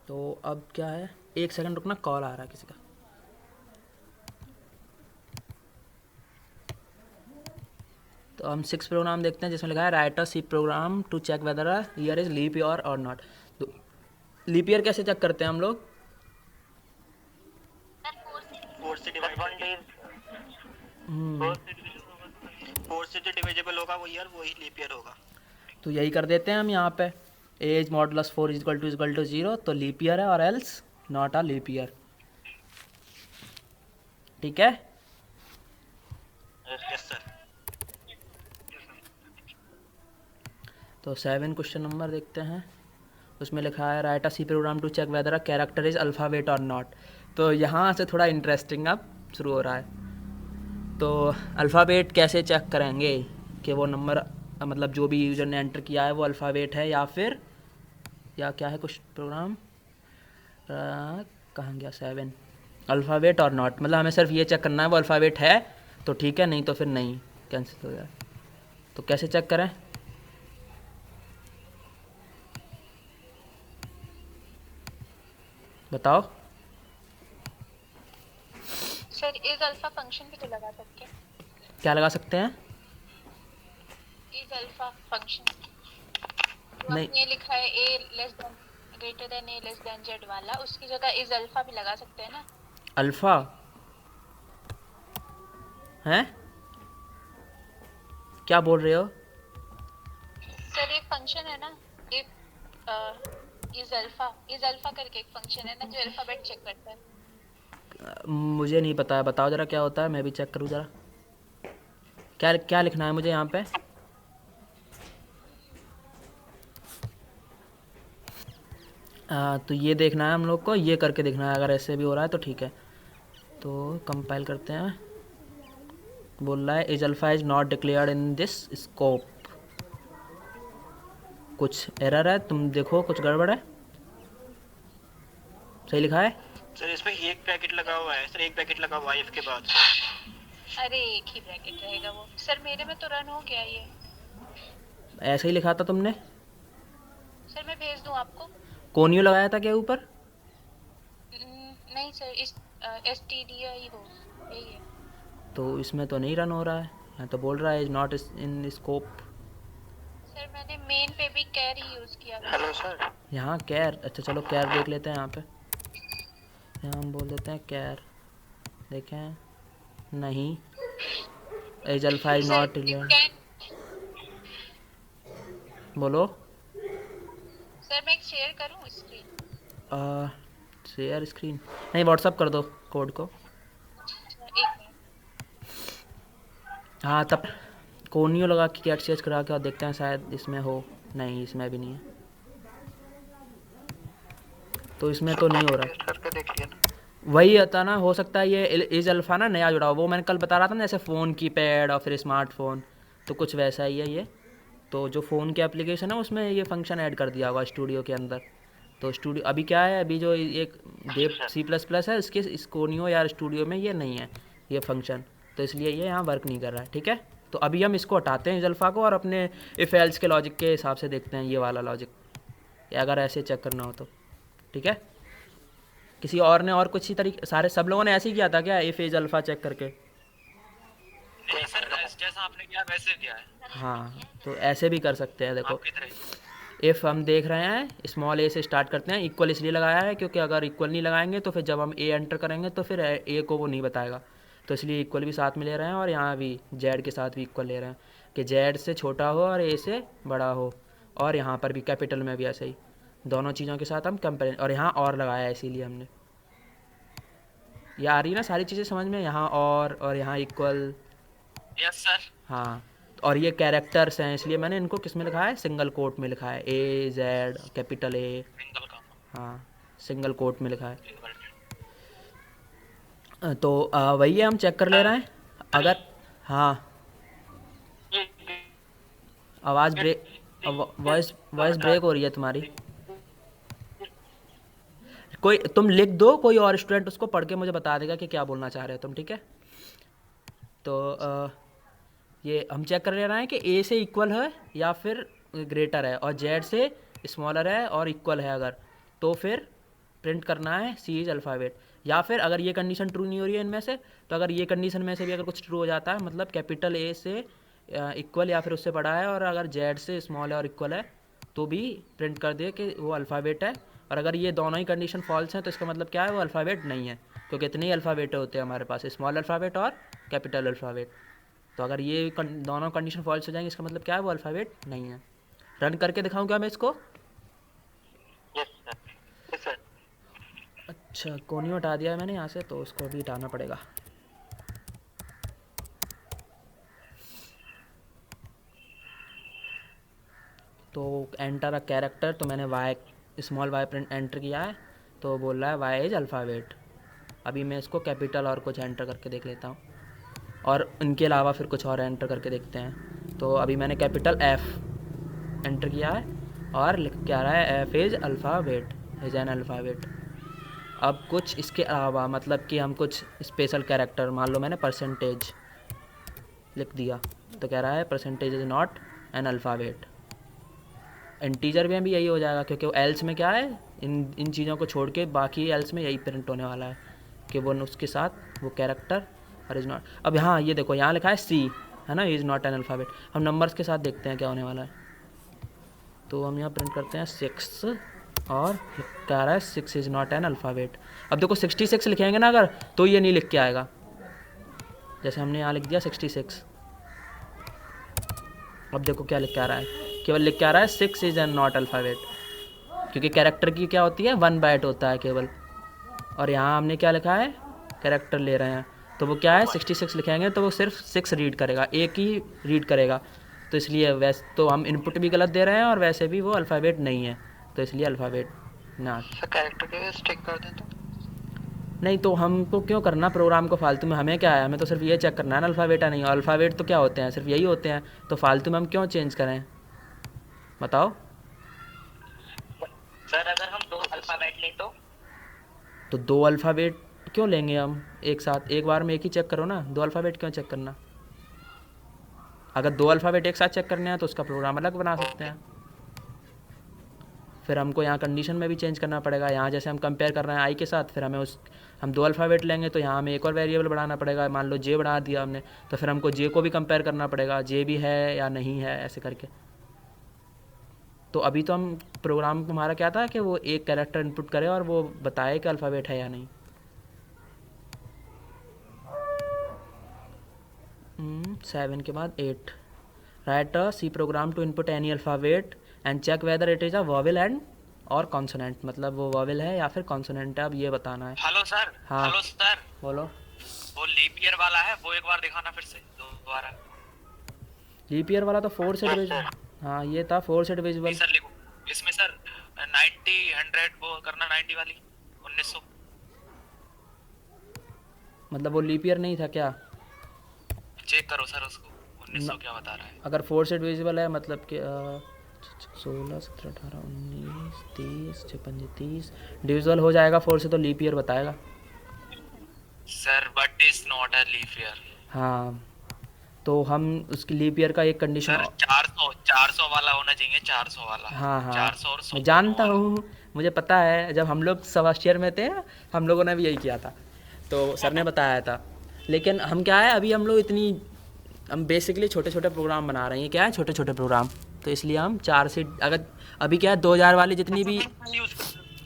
तो अब क्या है, एक सेकंड रुकना, कॉल आ रहा है किसी का। तो हम 6 प्रोग्राम देखते हैं, जिसमें लिखा है write a C program to check whether a year is leap year और नॉट। तो लीप ईयर कैसे चेक करते हैं हम लोग? 4 से डिवाइड करके 4 से जो डिविजिबल होगा वो ईयर, वही लीप ईयर होगा। तो यही कर देते हैं हम यहाँ पे, age modulus 4 is equal to 0, तो लीप ईयर है, और else not a leap year, ठीक है। Yes sir. तो 7 क्वेश्चन नंबर देखते हैं। उसमें लिखा है write a C program to check whether a character is alphabet और नॉट। तो यहाँ से थोड़ा इंटरेस्टिंग अब शुरू हो रहा है। तो अल्फ़ाबेट कैसे चेक करेंगे कि वो नंबर, मतलब जो भी यूज़र ने एंटर किया है वो अल्फ़ाबेट है या फिर, या क्या है कुछ प्रोग्राम, कहाँ गया 7, अल्फ़ाबेट और नॉट, मतलब हमें सिर्फ ये चेक करना है वो अल्फ़ाबेट है तो ठीक है, नहीं तो फिर नहीं। कैंसिल हो गया। तो कैसे चेक करें? बताओ। सर इज अल्फा फंक्शन भी तो लगा सकते हैं। क्या लगा सकते हैं? इज अल्फा फंक्शन नहीं, आपने ये लिखा है ए लेस देन ग्रेटर देन ए लेस देन जेड वाला, उसकी जगह इज अल्फा भी लगा सकते हैं ना। अल्फ़ा हैं? क्या बोल रहे हो? सर एक फंक्शन है ना, इफ इज अल्फा करके एक फंक्शन है ना जो अल्फाबेट चेक करता है। मुझे नहीं पता है, बताओ ज़रा क्या होता है, मैं भी चेक करूँ ज़रा। क्या क्या लिखना है मुझे यहाँ पे? तो ये देखना है हम लोग को, ये करके देखना है, अगर ऐसे भी हो रहा है तो ठीक है। तो कंपाइल करते हैं। बोल रहा है is alpha is not declared in this scope. कुछ एरर है, तुम देखो कुछ गड़बड़ है। सही लिखा है? सर इसमें एक ब्रैकेट लगा हुआ है, सर एक ब्रैकेट लगा हुआ है if के बाद। अरे एक ही ब्रैकेट रहेगा वो। सर मेरे में तो रन हो गया ये। ऐसे ही लिखा था तुमने? सर मैं भेज दूं आपको? कोनियो लगाया था क्या ऊपर? नहीं सर, इस STDI हो यही है। तो इसमें तो नहीं रन हो रहा है, यहाँ तो बोल रहा है is not in scope. Sir मैंने मेन पे भी कैर ही यूज किया था। Hello sir. यहाँ कैर, अच्छा चलो कैर देख लेते हैं यहाँ पे। यहाँ हम बोल देते हैं कैर, देखें नहीं, age alpha is not declared. बोलो। सर मैं एक शेयर करूं स्क्रीन? शेयर स्क्रीन नहीं, व्हाट्सअप कर दो कोड को। एक मिनट। हाँ तब कोनियो लगा के कैट चेंज करा के और देखते हैं शायद इसमें हो। नहीं, इसमें भी नहीं है, तो इसमें तो नहीं हो रहा। टेस्ट करके देख लिया ना। वही होता ना, हो सकता है ये इज अल्फा ना नया जुड़ा हो, वो मैंने कल बता रहा था ना, जैसे फ़ोन की पैड और फिर स्मार्टफोन, तो कुछ वैसा ही है ये। तो जो फ़ोन की एप्लीकेशन है उसमें ये फंक्शन ऐड कर दिया होगा स्टूडियो के अंदर। तो स्टूडियो अभी क्या है, अभी जो एक डेव C++ है इसके इस कोनियो या स्टूडियो में ये नहीं है ये फंक्शन, तो इसलिए ये यहाँ वर्क नहीं कर रहा है। ठीक है, तो अभी हम इसको हटाते हैं इज अल्फा को और अपने इफ़ एल्स के लॉजिक के हिसाब से देखते हैं ये वाला लॉजिक, अगर ऐसे चेक करना हो तो। ठीक है, किसी और ने और कुछ ही तरीके, सारे सब लोगों ने ऐसे ही किया था क्या, इफ एज अल्फा चेक करके? नहीं सर, जैसा आपने किया वैसे किया है, हाँ, तो ऐसे भी कर सकते हैं। देखो आपकी तरह ही। इफ़ हम देख रहे हैं स्मॉल ए से स्टार्ट करते हैं, इक्वल इसलिए लगाया है क्योंकि अगर इक्वल नहीं लगाएंगे तो फिर जब हम ए एंटर करेंगे तो फिर ए को वो नहीं बताएगा, तो इसलिए इक्वल भी साथ में ले रहे हैं और यहाँ भी जेड के साथ भी इक्वल ले रहे हैं कि जेड से छोटा हो और ए से बड़ा हो, और यहाँ पर भी कैपिटल में भी ऐसे ही दोनों चीज़ों के साथ हम कंपेयर, और यहाँ और लगाया है इसीलिए हमने। ये आ रही है ना सारी चीज़ें समझ में, यहाँ और यहाँ इक्वल। Yes sir. हाँ, और ये कैरेक्टर्स हैं इसलिए मैंने इनको किस में लिखा है, सिंगल कोट में लिखा है, ए जेड कैपिटल ए। सिंगल का हाँ, सिंगल कोट में लिखा है। सिंगल। तो वही है, हम चेक कर ले रहे हैं अगर। हाँ, आवाज़ ब्रेक, वॉइस ब्रेक हो रही है तुम्हारी। कोई तुम लिख दो, कोई और स्टूडेंट उसको पढ़ के मुझे बता देगा कि क्या बोलना चाह रहे हो तुम। ठीक है, तो ये हम चेक कर ले रहे हैं कि ए से इक्वल है या फिर ग्रेटर है, और जेड से स्मॉलर है और इक्वल है अगर, तो फिर प्रिंट करना है सी इज अल्फ़ाबेट। या फिर अगर ये कंडीशन ट्रू नहीं हो रही है इनमें से, तो अगर ये कंडीशन में से भी अगर कुछ ट्रू हो जाता है, मतलब कैपिटल ए से इक्वल या फिर उससे बड़ा है, और अगर जेड से स्मॉल है और इक्वल है, तो भी प्रिंट कर दे कि वो अल्फ़ाबेट है। और अगर ये दोनों ही कंडीशन फॉल्स हैं तो इसका मतलब क्या है, वो अल्फ़ाबेट नहीं है, क्योंकि इतने ही अल्फ़ाबेट होते हैं हमारे पास, स्मॉल अल्फ़ाबेट और कैपिटल अल्फ़ाबेट। तो अगर ये दोनों कंडीशन फॉल्स हो जाएंगे, इसका मतलब क्या है, वो अल्फ़ाबेट नहीं है। रन करके दिखाऊँ क्या मैं इसको? Yes sir, yes sir. अच्छा, कोनियो हटा दिया है मैंने यहाँ से, तो उसको भी हटाना पड़ेगा। तो एंटर अ कैरेक्टर, तो मैंने Y small Y print enter किया है, तो बोल रहा है वाई इज अल्फ़ाबेट। अभी मैं इसको कैपिटल और कुछ एंटर करके देख लेता हूँ, और इनके अलावा फिर कुछ और एंटर करके देखते हैं। तो अभी मैंने कैपिटल एफ एंटर किया है और लिख के आ रहा है F is alphabet, is an alphabet. अब कुछ इसके अलावा, मतलब कि हम कुछ स्पेशल कैरेक्टर, मान लो मैंने परसेंटेज लिख दिया तो कह रहा है percentage is not an alphabet. Integer में भी यही हो जाएगा क्योंकि वो एल्स में क्या है, इन चीज़ों को छोड़ के बाकी एल्स में यही प्रिंट होने वाला है कि वो उसके साथ वो कैरेक्टर और इज़ नॉट। अब यहाँ ये देखो यहाँ लिखा है सी है ना, इज़ नॉट एन अल्फ़ाबेट। हम नंबर्स के साथ देखते हैं क्या होने वाला है। तो हम यहाँ प्रिंट करते हैं 6 और कह रहा है 6 इज़ नॉट एन अल्फ़ाबेट। अब देखो 66 लिखेंगे ना अगर, तो ये नहीं लिख के आएगा। जैसे हमने यहाँ लिख दिया 66। अब देखो क्या लिख के आ रहा है, केवल लिख के आ रहा है 6 इज़ एन नॉट अल्फ़ाबेट, क्योंकि कैरेक्टर की क्या होती है 1 बाइट होता है केवल। और यहाँ हमने क्या लिखा है, कैरेक्टर ले रहे हैं तो वो क्या है 66 लिखेंगे तो वो सिर्फ 6 रीड करेगा, एक ही रीड करेगा। तो इसलिए वैसे तो हम इनपुट भी गलत दे रहे हैं और वैसे भी वो अल्फ़ाबेट नहीं है, तो इसलिए अल्फ़ाबेट ना। सर कैरेक्टर के स्टिक कर दें तो? नहीं तो हमको क्यों करना प्रोग्राम को फालतू में, हमें क्या है, हमें तो सिर्फ ये चेक करना है ना अल्फ़ाबेट है नहीं। अल्फ़ाबेट तो क्या होते हैं, सिर्फ यही होते हैं, तो फालतू में हम क्यों चेंज करें बताओ। सर अगर हम 2 अल्फ़ाबेट लें तो 2 अल्फ़ाबेट क्यों लेंगे हम एक साथ, एक बार में एक ही चेक करो ना, 2 अल्फ़ाबेट क्यों चेक करना। अगर 2 अल्फ़ाबेट एक साथ चेक करने हैं तो उसका प्रोग्राम अलग बना सकते हैं। फिर हमको यहाँ कंडीशन में भी चेंज करना पड़ेगा। यहाँ जैसे हम कंपेयर कर रहे हैं आई के साथ, फिर हमें हम 2 अल्फ़ाबेट लेंगे तो यहाँ हमें एक और वेरिएबल बढ़ाना पड़ेगा। मान लो जे बढ़ा दिया हमने, तो फिर हमको जे को भी कंपेयर करना पड़ेगा, जे भी है या नहीं है ऐसे करके। तो अभी तो हम प्रोग्राम हमारा क्या था कि वो एक कैरेक्टर इनपुट करे और वो बताए कि अल्फ़ाबेट है या नहीं। 7 के बाद 8, write a C program to input any alphabet and check whether it is a vowel and और कॉन्सोनेंट, मतलब वो वॉवेल है या फिर कॉन्सोनेंट है, अब ये बताना है। Hello sir. हाँ। हेलो सर, बोलो। वो लीप ईयर वाला है वो एक बार दिखाना फिर से दोबारा। लीप ईयर वाला तो 4 से डिविजिबल, हाँ ये था 4 से डिविजिबल। सर लिखो इसमें सर 90 100 वो करना 90 वाली 1900। मतलब वो लीप ईयर नहीं था क्या? चेक करो सर उसको 1900 क्या बता रहा है। अगर 4 से डिविजिबल है मतलब कि 16 17 18 19 30 56 30 डिविजिबल हो जाएगा 4 से, तो लीप ईयर बताएगा। Sir but is not a leap year. हाँ तो हम उसकी लीप ईयर का एक कंडीशन, सर 400 वाला होना चाहिए, 400 वाला। हाँ हाँ 400 और 100 मैं जानता हूँ, मुझे पता है, जब हम लोग फर्स्ट ईयर में थे हम लोगों ने भी यही किया था, तो सर ने बताया था। लेकिन हम क्या है अभी हम बेसिकली छोटे छोटे प्रोग्राम बना रहे हैं, क्या है छोटे छोटे प्रोग्राम, तो इसलिए हम 4 से, अगर अभी क्या है 2000 वाली जितनी भी,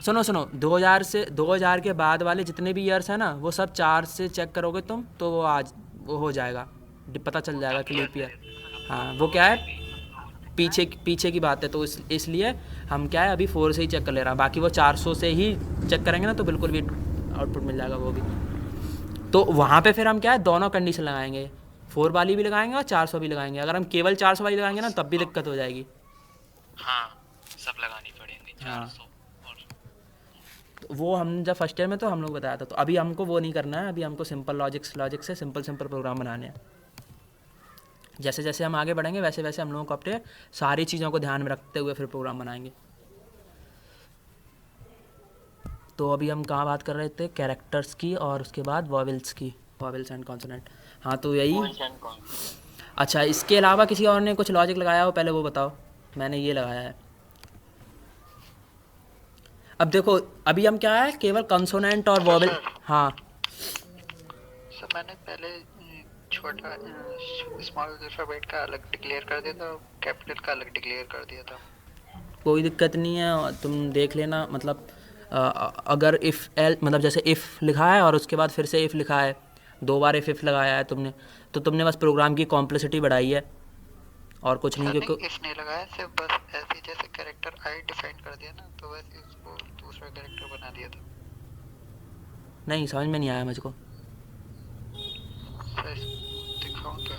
सुनो 2000 के बाद वाले जितने भी ईयर्स हैं ना वो सब 4 से चेक करोगे तुम तो वो हो जाएगा, पता चल जाएगा कि लीप ईयर। हाँ वो क्या है पीछे की बात है, तो इसलिए हम क्या है अभी 4 से ही चेक कर ले रहा हैं। बाकी वो 400 से ही चेक करेंगे ना तो बिल्कुल भी आउटपुट मिल जाएगा वो भी। तो वहाँ पे फिर हम क्या है दोनों कंडीशन लगाएंगे, 4 वाली भी लगाएंगे और 400 भी लगाएंगे। अगर हम केवल 400 वाली लगाएंगे ना तब भी दिक्कत हो जाएगी। हाँ सब लगानी पड़ेंगी 400 हाँ। और तो वो हम जब फर्स्ट ईयर में तो हम लोग बताया था, तो अभी हमको वो नहीं करना है, अभी हमको सिंपल लॉजिक से सिंपल प्रोग्राम बनाने हैं। जैसे जैसे हम आगे बढ़ेंगे वैसे वैसे हम लोगों को अपने सारी चीज़ों को ध्यान में रखते हुए फिर प्रोग्राम बनाएंगे। तो अभी हम कहाँ बात कर रहे थे, कैरेक्टर्स की और उसके बाद वॉवेल्स की, वॉवेल्स एंड कॉन्सोनेंट। हाँ तो यही। अच्छा इसके अलावा किसी और ने कुछ लॉजिक लगाया हो पहले वो बताओ। मैंने ये लगाया है। अब देखो अभी हम क्या है केवल कंसोनेंट और वॉवेल। हाँ सर मैंने पहले छोटा स्मॉल अल्फाबेट का अलग डिक्लेयर कर दिया था, कैपिटल का अलग डिक्लेयर कर दिया था। कोई दिक्कत नहीं है, तुम देख लेना। मतलब अगर इफ़ एल मतलब जैसे इफ़ लिखा है और उसके बाद फिर से इफ़ लिखा है, 2 बार इफ़ लगाया है तुमने, तो तुमने बस प्रोग्राम की कॉम्प्लेक्सिटी बढ़ाई है और कुछ नहीं। क्योंकि इफ नहीं लगाया, सिर्फ बस ऐसे जैसे कैरेक्टर आई डिफाइन कर दिया ना, तो वैसे उसको दूसरा कैरेक्टर बना दिया था। नहीं समझ में नहीं आया मुझको। सर दिखाऊं क्या?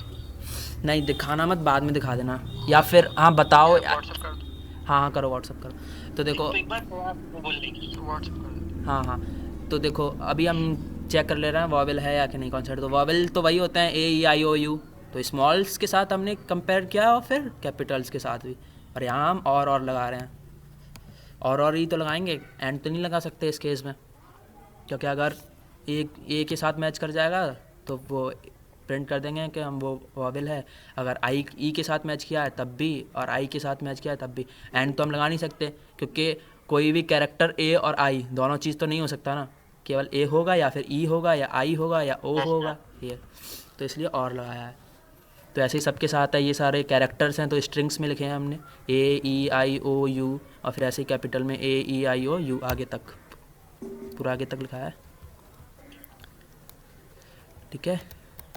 नहीं दिखाना मत, बाद में दिखा देना, या फिर हाँ बताओ। व्हाट्सएप कर दो। हाँ करो व्हाट्सअप करो। तो देखो एक बार बोल देंगे। व्हाट्सएप कर दो। हाँ हाँ तो देखो अभी हम चेक कर ले रहे हैं वॉवेल है या कि नहीं कॉन्सेप्ट। तो वॉवेल तो वही होते हैं AEIOU, तो स्मॉल्स के साथ हमने कंपेयर किया और फिर कैपिटल्स के साथ भी। और यहाँ हम और लगा रहे हैं, और ही तो लगाएंगे, एंड तो नहीं लगा सकते इस केस में, क्योंकि अगर एक ए के साथ मैच कर जाएगा तो वो प्रिंट कर देंगे कि हम वो वॉवेल है। अगर आई ई के साथ मैच किया है तब भी, और आई के साथ मैच किया है तब भी। एंड तो हम लगा नहीं सकते क्योंकि कोई भी कैरेक्टर ए और आई दोनों चीज़ तो नहीं हो सकता ना, केवल ए होगा या फिर ई होगा या आई होगा या ओ होगा ये, तो इसलिए और लगाया है। तो ऐसे ही सबके साथ है, ये सारे कैरेक्टर्स हैं तो स्ट्रिंग्स में लिखे हैं हमने ए ई आई ओ यू, और फिर ऐसे ही कैपिटल में ए ई आई ओ यू आगे तक, पूरा आगे तक लिखा है। ठीक है,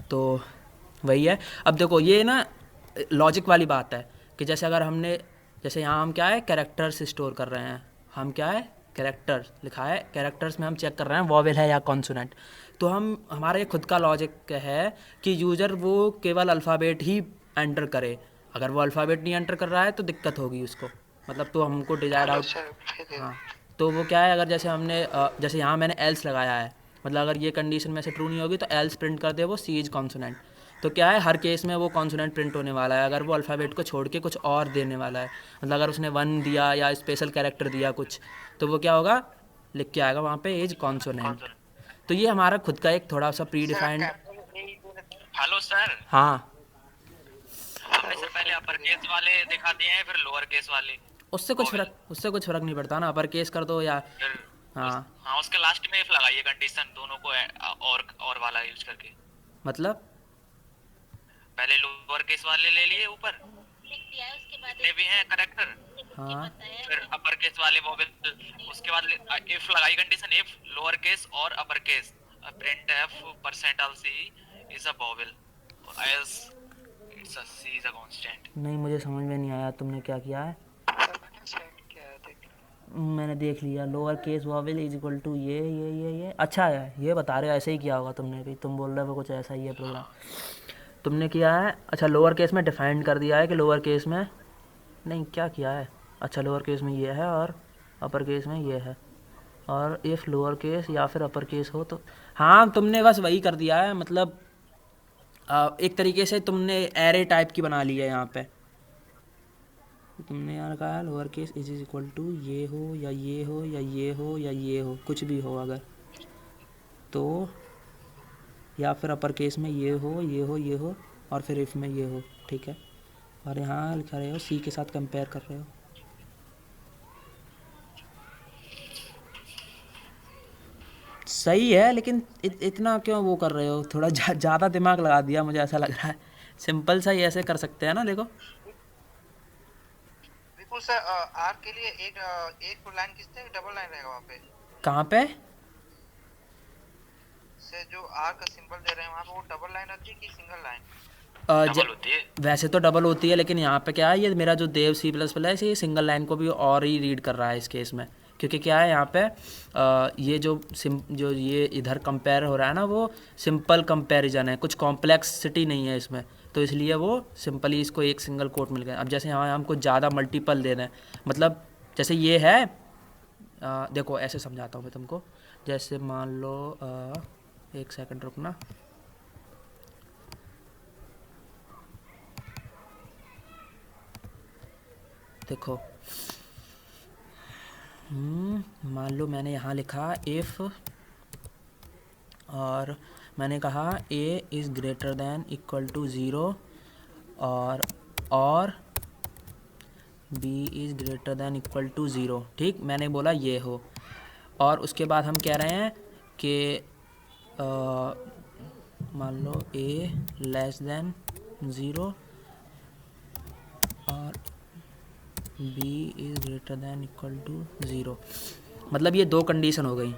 तो वही है। अब देखो ये ना लॉजिक वाली बात है कि जैसे अगर हमने, जैसे यहाँ हम क्या है कैरेक्टर्स स्टोर कर रहे हैं, हम क्या है कैरेक्टर्स लिखा है, कैरेक्टर्स में हम चेक कर रहे हैं वॉवेल है या कॉन्सोनेंट। तो हम हमारा ये खुद का लॉजिक है कि यूज़र वो केवल अल्फ़ाबेट ही एंटर करे, अगर वो अल्फ़ाबेट नहीं एंटर कर रहा है तो दिक्कत होगी उसको, मतलब तो हमको डिजायर्ड आउट। हाँ, तो वो क्या है, अगर जैसे हमने जैसे यहाँ मैंने एल्स लगाया है, मतलब अगर ये कंडीशन में से ट्रू नहीं होगी तो एल्स प्रिंट कर दे वो सी इज कॉन्सोनेंट। तो क्या है हर केस में वो कॉन्सोनेंट प्रिंट होने वाला है, अगर वो अल्फ़ाबेट को छोड़ के कुछ और देने वाला है, मतलब अगर उसने 1 दिया या स्पेशल कैरेक्टर दिया कुछ, तो वो क्या होगा लिख के आएगा वहाँ पे एज कॉन्सोनेंट। तो ये हमारा खुद का एक थोड़ा सा प्री डिफाइंड। हेलो सर, हाँ, हमने सर पहले अपर केस वाले दिखा दिए हैं, फिर लोअर केस वाले। उससे कुछ फ़र्क नहीं पड़ता ना, अपर केस कर दो या फिर हाँ हाँ उसके लास्ट में इफ लगाइए कंडीशन दोनों को और वाला यूज करके। मतलब पहले लोअर केस वाले ले लिए ऊपर लिख दिया है, उसके बाद जितने भी हैं करेक्टर, हाँ फिर अपर केस वाले वॉवेल, उसके बाद इफ लगाई कंडीशन इफ लोअर केस और upper case print F percent of C is a vowel else it's a C is a constant. नहीं, मुझे समझ में नहीं आया तुमने क्या किया है। मैंने देख लिया, lower case vowel is equal to ये अच्छा है, ये बता रहे हो ऐसे ही किया होगा तुमने भी, तुम बोल रहे हो कुछ ऐसा ही है प्रोग्राम तुमने किया है। अच्छा, लोअर केस में डिफाइन कर दिया है कि लोअर केस में नहीं क्या किया है, अच्छा लोअर केस में ये है और अपर केस में ये है, और इफ़ लोअर केस या फिर अपर केस हो तो हाँ तुमने बस वही कर दिया है, मतलब एक तरीके से तुमने एरे टाइप की बना ली है यहाँ पे। तुमने यहाँ कहा lower case is equal to ये हो या ये हो या ये हो या ये हो, कुछ भी हो अगर तो, या फिर अपर केस में ये हो ये हो ये हो और फिर इफ़ में ये हो, ठीक है। और यहाँ लिखा रहे हो सी के साथ कंपेयर कर रहे हो, सही है, लेकिन इतना क्यों वो कर रहे हो, थोड़ा ज़्यादा दिमाग लगा दिया मुझे ऐसा लग रहा है। सिंपल सा ही ऐसे कर सकते हैं ना, देखो बिल्कुल सर, आर के लिए एक लाइन किसने डबल लाइन रहेगा वहाँ पे कहाँ पे से जो आर का सिंबल दे रहे हैं वहाँ पे वो डबल लाइन होती है कि सिंगल लाइन? डबल होती है वैसे तो डबल होती है, लेकिन यहाँ पे क्या है, ये मेरा जो देव C++ है ये सिंगल लाइन को भी और ही रीड कर रहा है इस केस में, क्योंकि क्या है यहाँ पे ये जो ये इधर कंपेयर हो रहा है ना वो सिंपल कंपैरिजन है, कुछ कॉम्प्लेक्सिटी नहीं है इसमें, तो इसलिए वो सिंपली इसको एक सिंगल कोट मिल गया। अब जैसे यहाँ हम कुछ ज़्यादा मल्टीपल दे दें, मतलब जैसे ये है देखो ऐसे समझाता हूँ मैं तुमको, जैसे मान लो एक सेकंड रुकना, देखो मान लो मैंने यहाँ लिखा इफ़ और मैंने कहा a is greater than equal to 0 और b is greater than equal to 0, ठीक, मैंने बोला ये हो, और उसके बाद हम कह रहे हैं कि मान लो a लेस दैन 0 और b is greater than equal to 0, मतलब ये दो कंडीशन हो गई,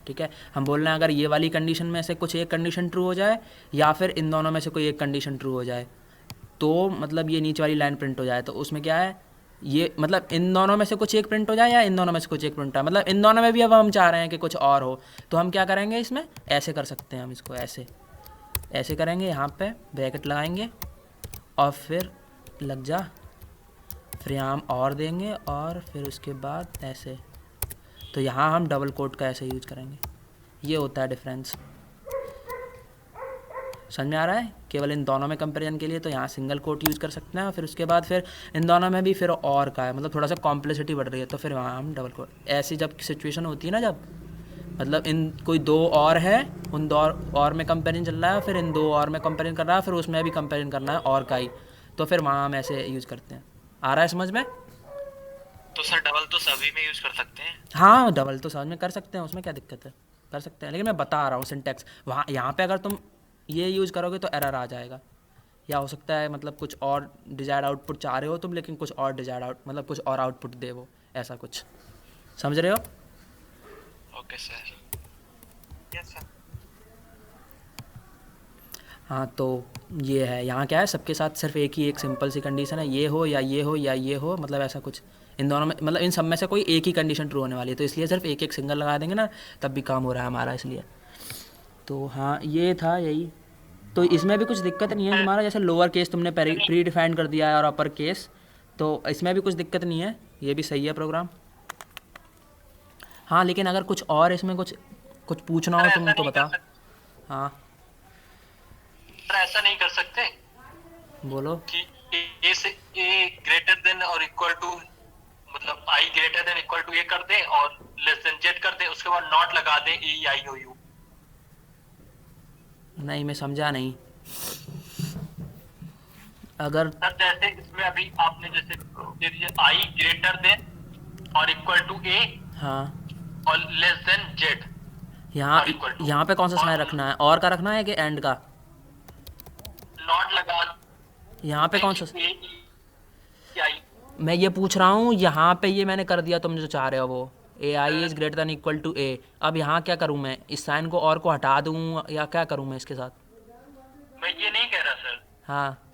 ठीक है। हम बोल रहे हैं अगर ये वाली कंडीशन में से कुछ एक कंडीशन ट्रू हो जाए या फिर इन दोनों में से कोई एक कंडीशन ट्रू हो जाए तो मतलब ये नीचे वाली लाइन प्रिंट हो जाए, तो उसमें क्या है ये मतलब इन दोनों में से कुछ एक प्रिंट हो जाए या इन दोनों में से कुछ एक प्रिंट हो, मतलब इन दोनों में भी अब हम चाह रहे हैं कि कुछ और हो, तो हम क्या करेंगे इसमें ऐसे कर सकते हैं, हम इसको ऐसे करेंगे, यहाँ पे ब्रैकेट लगाएंगे और फिर लग जा, फिर यहाँ हम और देंगे और फिर उसके बाद ऐसे, तो यहाँ हम डबल कोट का ऐसे यूज करेंगे, ये होता है डिफरेंस। समझ में आ रहा है? केवल इन दोनों में कंपैरिजन के लिए तो यहाँ सिंगल कोट यूज़ कर सकते हैं और फिर उसके बाद फिर इन दोनों में भी फिर और का है, मतलब थोड़ा सा कॉम्प्लेक्सिटी बढ़ रही है तो फिर वहाँ हम डबल कोट, ऐसी जब सिचुएशन होती है ना जब, मतलब इन कोई दो और है, उन दो और में कंपेरिजन चल रहा है, फिर इन दो और में कंपेरिजन कर रहा है, फिर उसमें भी कंपेरिजन करना है और का ही, तो फिर वहाँ हम ऐसे यूज़ करते हैं। आ रहा है समझ में? तो सर डबल तो सभी में यूज कर सकते हैं। हाँ डबल तो समझ में कर सकते हैं, उसमें क्या दिक्कत है, कर सकते हैं, लेकिन मैं बता रहा हूँ सिंटैक्स। वहाँ यहाँ पे अगर तुम ये यूज़ करोगे तो एरर आ जाएगा, या हो सकता है मतलब कुछ और डिजायर्ड आउटपुट चाह रहे हो तुम, लेकिन कुछ और डिजायर्ड मतलब कुछ और आउटपुट दे वो, ऐसा कुछ। समझ रहे हो? Okay sir. Yes sir. हाँ तो ये है, यहाँ क्या है, सबके साथ सिर्फ एक ही एक सिंपल सी कंडीशन है, ये हो या ये हो या ये हो, मतलब ऐसा कुछ। इन दोनों में मतलब इन सब में से कोई एक ही कंडीशन ट्रू होने वाली है, तो इसलिए सिर्फ एक एक सिंगल लगा देंगे ना, तब भी काम हो रहा है हमारा, इसलिए। तो हाँ ये था यही। तो इसमें भी कुछ दिक्कत नहीं है तुम्हारा, जैसे लोअर केस तुमने प्री डिफाइंड कर दिया है और अपर केस, तो इसमें भी कुछ दिक्कत नहीं है, ये भी सही है प्रोग्राम। हाँ लेकिन अगर कुछ और इसमें कुछ कुछ पूछना हो तुम तो बता। हाँ सर ऐसा नहीं कर सकते बोलो। कि ए से ए ग्रेटर देन और इक्वल टू, मतलब आई ग्रेटर देन इक्वल टू ए कर दे और लेस देन जेड कर दे, उसके बाद नॉट लगा दे ए आई ओ यू। नहीं मैं समझा नहीं। अगर सर जैसे इसमें अभी आपने जैसे दे दिया आई ग्रेटर देन और इक्वल टू ए हाँ और लेस देन जेड, यहाँ और equal to। यहाँ पे कौन सा साइन रखना है, और का रखना है कि एंड का? नॉट लगा यहाँ पे कौन सा? ए आई। मैं ये पूछ रहा हूँ, यहाँ पे ये मैंने कर दिया तुम जो चाह रहे हो वो, A I is greater than equal to A. अब यहाँ क्या करूँ मैं, इस साइन को और को हटा दूँ या क्या करूँ मैं इसके साथ? मैं ये नहीं कह रहा सर। हाँ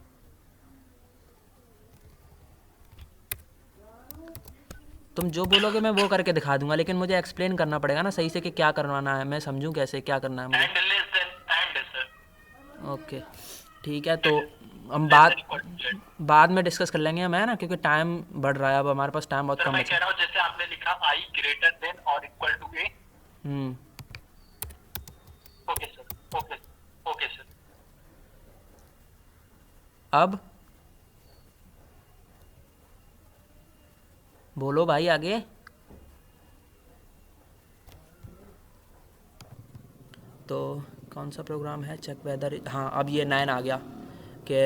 तुम जो बोलोगे मैं वो करके दिखा दूंगा, लेकिन मुझे एक्सप्लेन करना पड़ेगा ना सही से कि क्या करवाना है, मैं समझूँ कैसे क्या करना है मुझे। And less than and sir. Okay ठीक है, तो हम less than equal to Z. बाद में डिस्कस कर लेंगे हम, है ना, क्योंकि टाइम बढ़ रहा है, अब हमारे पास टाइम बहुत सर कम मैं बचा कह रहा हूँ जैसे आपने लिखा आई ग्रेटर देन और equal to A. Hmm okay sir. Okay okay sir. अब बोलो भाई आगे। तो कौन सा प्रोग्राम है, चेक वेदर, हाँ अब ये 9 आ गया कि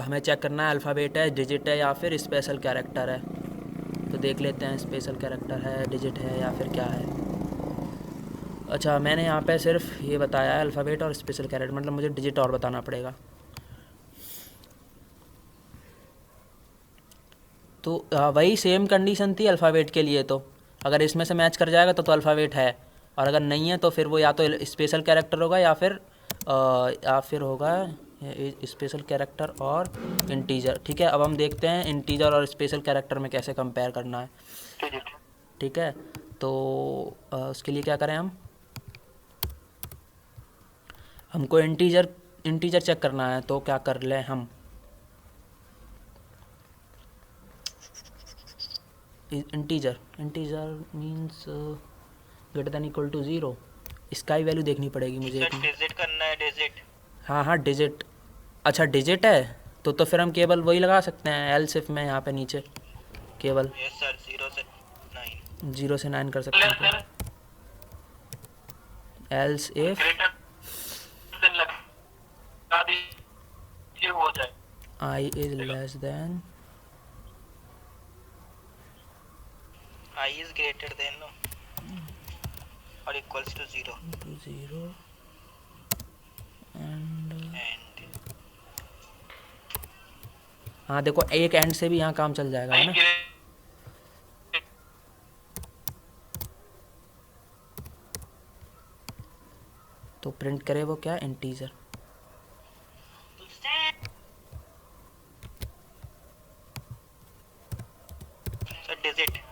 हमें चेक करना है अल्फ़ाबेट है, डिजिट है या फिर स्पेशल कैरेक्टर है। तो देख लेते हैं स्पेशल कैरेक्टर है, डिजिट है या फिर क्या है। अच्छा मैंने यहाँ पे सिर्फ ये बताया है अल्फ़ाबेट और स्पेशल कैरेक्टर, मतलब मुझे डिजिट और बताना पड़ेगा। तो वही सेम कंडीशन थी अल्फ़ाबेट के लिए, तो अगर इसमें से मैच कर जाएगा तो अल्फ़ाबेट है, और अगर नहीं है तो फिर वो या तो स्पेशल कैरेक्टर होगा या फिर होगा स्पेशल कैरेक्टर और इंटीजर। ठीक है, अब हम देखते हैं इंटीजर और स्पेशल कैरेक्टर में कैसे कंपेयर करना है। ठीक है, तो उसके लिए क्या करें हमको इंटीजर चेक करना है, तो क्या कर लें हम, integer means greater than equal to 0। इसका ही वैल्यू देखनी पड़ेगी मुझे सर डिजिट करना है, डिजिट। हाँ डिजिट। अच्छा डिजिट है, तो फिर हम केवल वही लगा सकते हैं एल्स इफ में, यहाँ पे नीचे केवल यस सर, 0 से 9। 0 से 9 कर सकते लेस हैं। Then else if greater than लगा दीजिए हो जाए। I is less than, I is greater than और इक्वल्स टू 0 एंड एंड हाँ देखो एक एंड से भी यहाँ काम चल जाएगा, है ना। तो प्रिंट करे वो क्या, इंटीजर। Sir digit.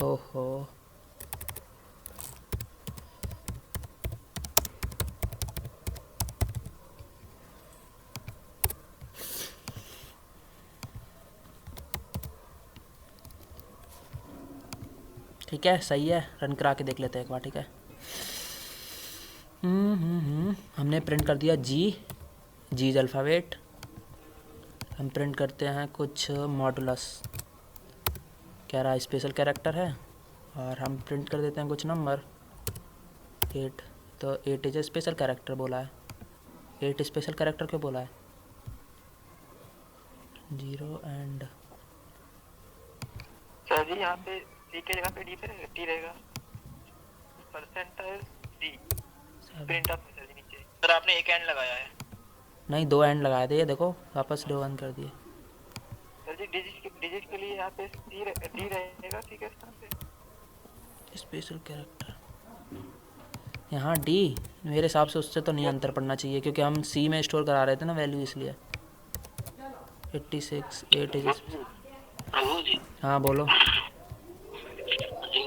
ओहो ठीक है, सही है, रन करा के देख लेते हैं एक बार, ठीक है। हमने प्रिंट कर दिया जी अल्फ़ाबेट। हम प्रिंट करते हैं कुछ मॉडुलस, कह रहा है स्पेशल कैरेक्टर है, और हम प्रिंट कर देते हैं कुछ नंबर 8। तो 8 इज ए स्पेशल कैरेक्टर बोला है, 8 स्पेशल कैरेक्टर क्यों बोला है? 0 एंड सर जी यहाँ पे डी के जगह पे डी पे टी रहेगा, percentile D print of sir ji नीचे। सर आपने एक एंड लगाया है। नहीं, 2 एंड लगाए थे, ये देखो वापस 2 1 कर दिए। सर जी डिजिट के लिए यहाँ पे डी रहेगा, ठीक है स्थान पे। स्पेशल कैरेक्टर यहाँ डी, मेरे हिसाब से उससे तो नहीं अंतर पड़ना चाहिए, क्योंकि हम सी में स्टोर करा रहे थे ना वैल्यू, इसलिए 86 8 इज। प्रभु जी, हाँ बोलो। जो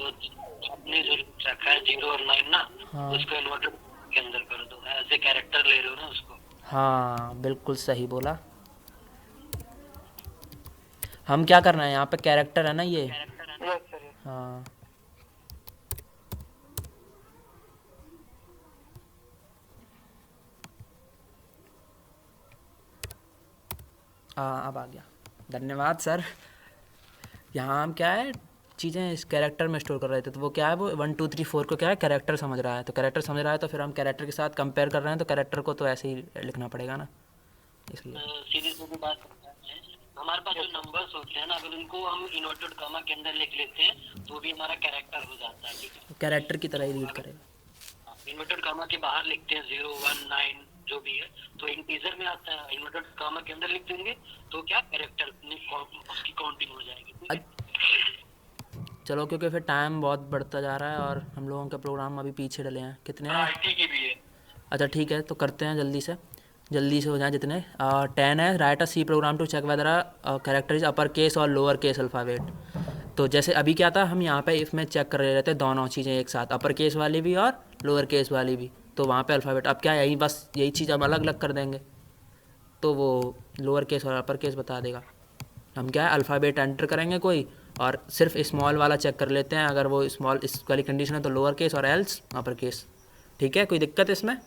आपने जो रखा है 0 और 9 ना, हाँ उसको इन्वर्टर के अंदर कर दो, ऐसे कैरेक्टर ले रहे हो ना उसको। हाँ बिल्कुल सही बोला। हम क्या करना है यहाँ पे, कैरेक्टर है ना ये। Yes sir. हाँ अब आ गया, धन्यवाद सर। यहाँ हम क्या है चीज़ें इस कैरेक्टर में स्टोर कर रहे थे, तो वो क्या है, वो 1 2 3 4 को क्या है कैरेक्टर समझ रहा है, तो कैरेक्टर समझ रहा है, तो फिर हम कैरेक्टर के साथ कंपेयर कर रहे हैं, तो कैरेक्टर को तो ऐसे ही लिखना पड़ेगा ना, इसलिए। सीधी सीधी बात करते हैं, हमारे पास जो नंबर्स होते हैं ना, अगर उनको हम इन्वर्टेड कॉमा के अंदर लिख लेते हैं तो भी हमारा कैरेक्टर हो जाता है, ठीक है। कैरेक्टर की तरह ही रीड करेगा। इन्वर्टेड कॉमा के बाहर लिखते हैं 0 1 9 जो भी है, तो इंटीजर में आता है, इन्वर्टेड कॉमा के अंदर लिख देंगे तो क्या कैरेक्टर उसकी काउंटिंग हो जाएगी, ठीक है? चलो, क्योंकि फिर टाइम बहुत बढ़ता जा रहा है और हम लोगों के प्रोग्राम अभी पीछे डले हैं। कितने हैं? आईटी की भी है। अच्छा ठीक है, तो करते हैं जल्दी से हो जाए जितने। 10 है, write a C program to check whether character is upper case और लोअर केस अल्फ़ाबेट। तो जैसे अभी क्या था, हम यहाँ पे इफ़ में चेक कर रहे थे दोनों चीज़ें एक साथ, अपर केस वाली भी और लोअर केस वाली भी, तो वहाँ पे अल्फ़ाबेट। अब क्या यही बस यही चीज़ अब अलग अलग कर देंगे, तो वो लोअर केस और अपर केस बता देगा। हम क्या है अल्फ़ाबेट एंटर करेंगे कोई, और सिर्फ स्मॉल वाला चेक कर लेते हैं, अगर वो स्मॉल इस वाली कंडीशन है तो लोअर केस और एल्स अपर केस। ठीक है, कोई दिक्कत इसमें?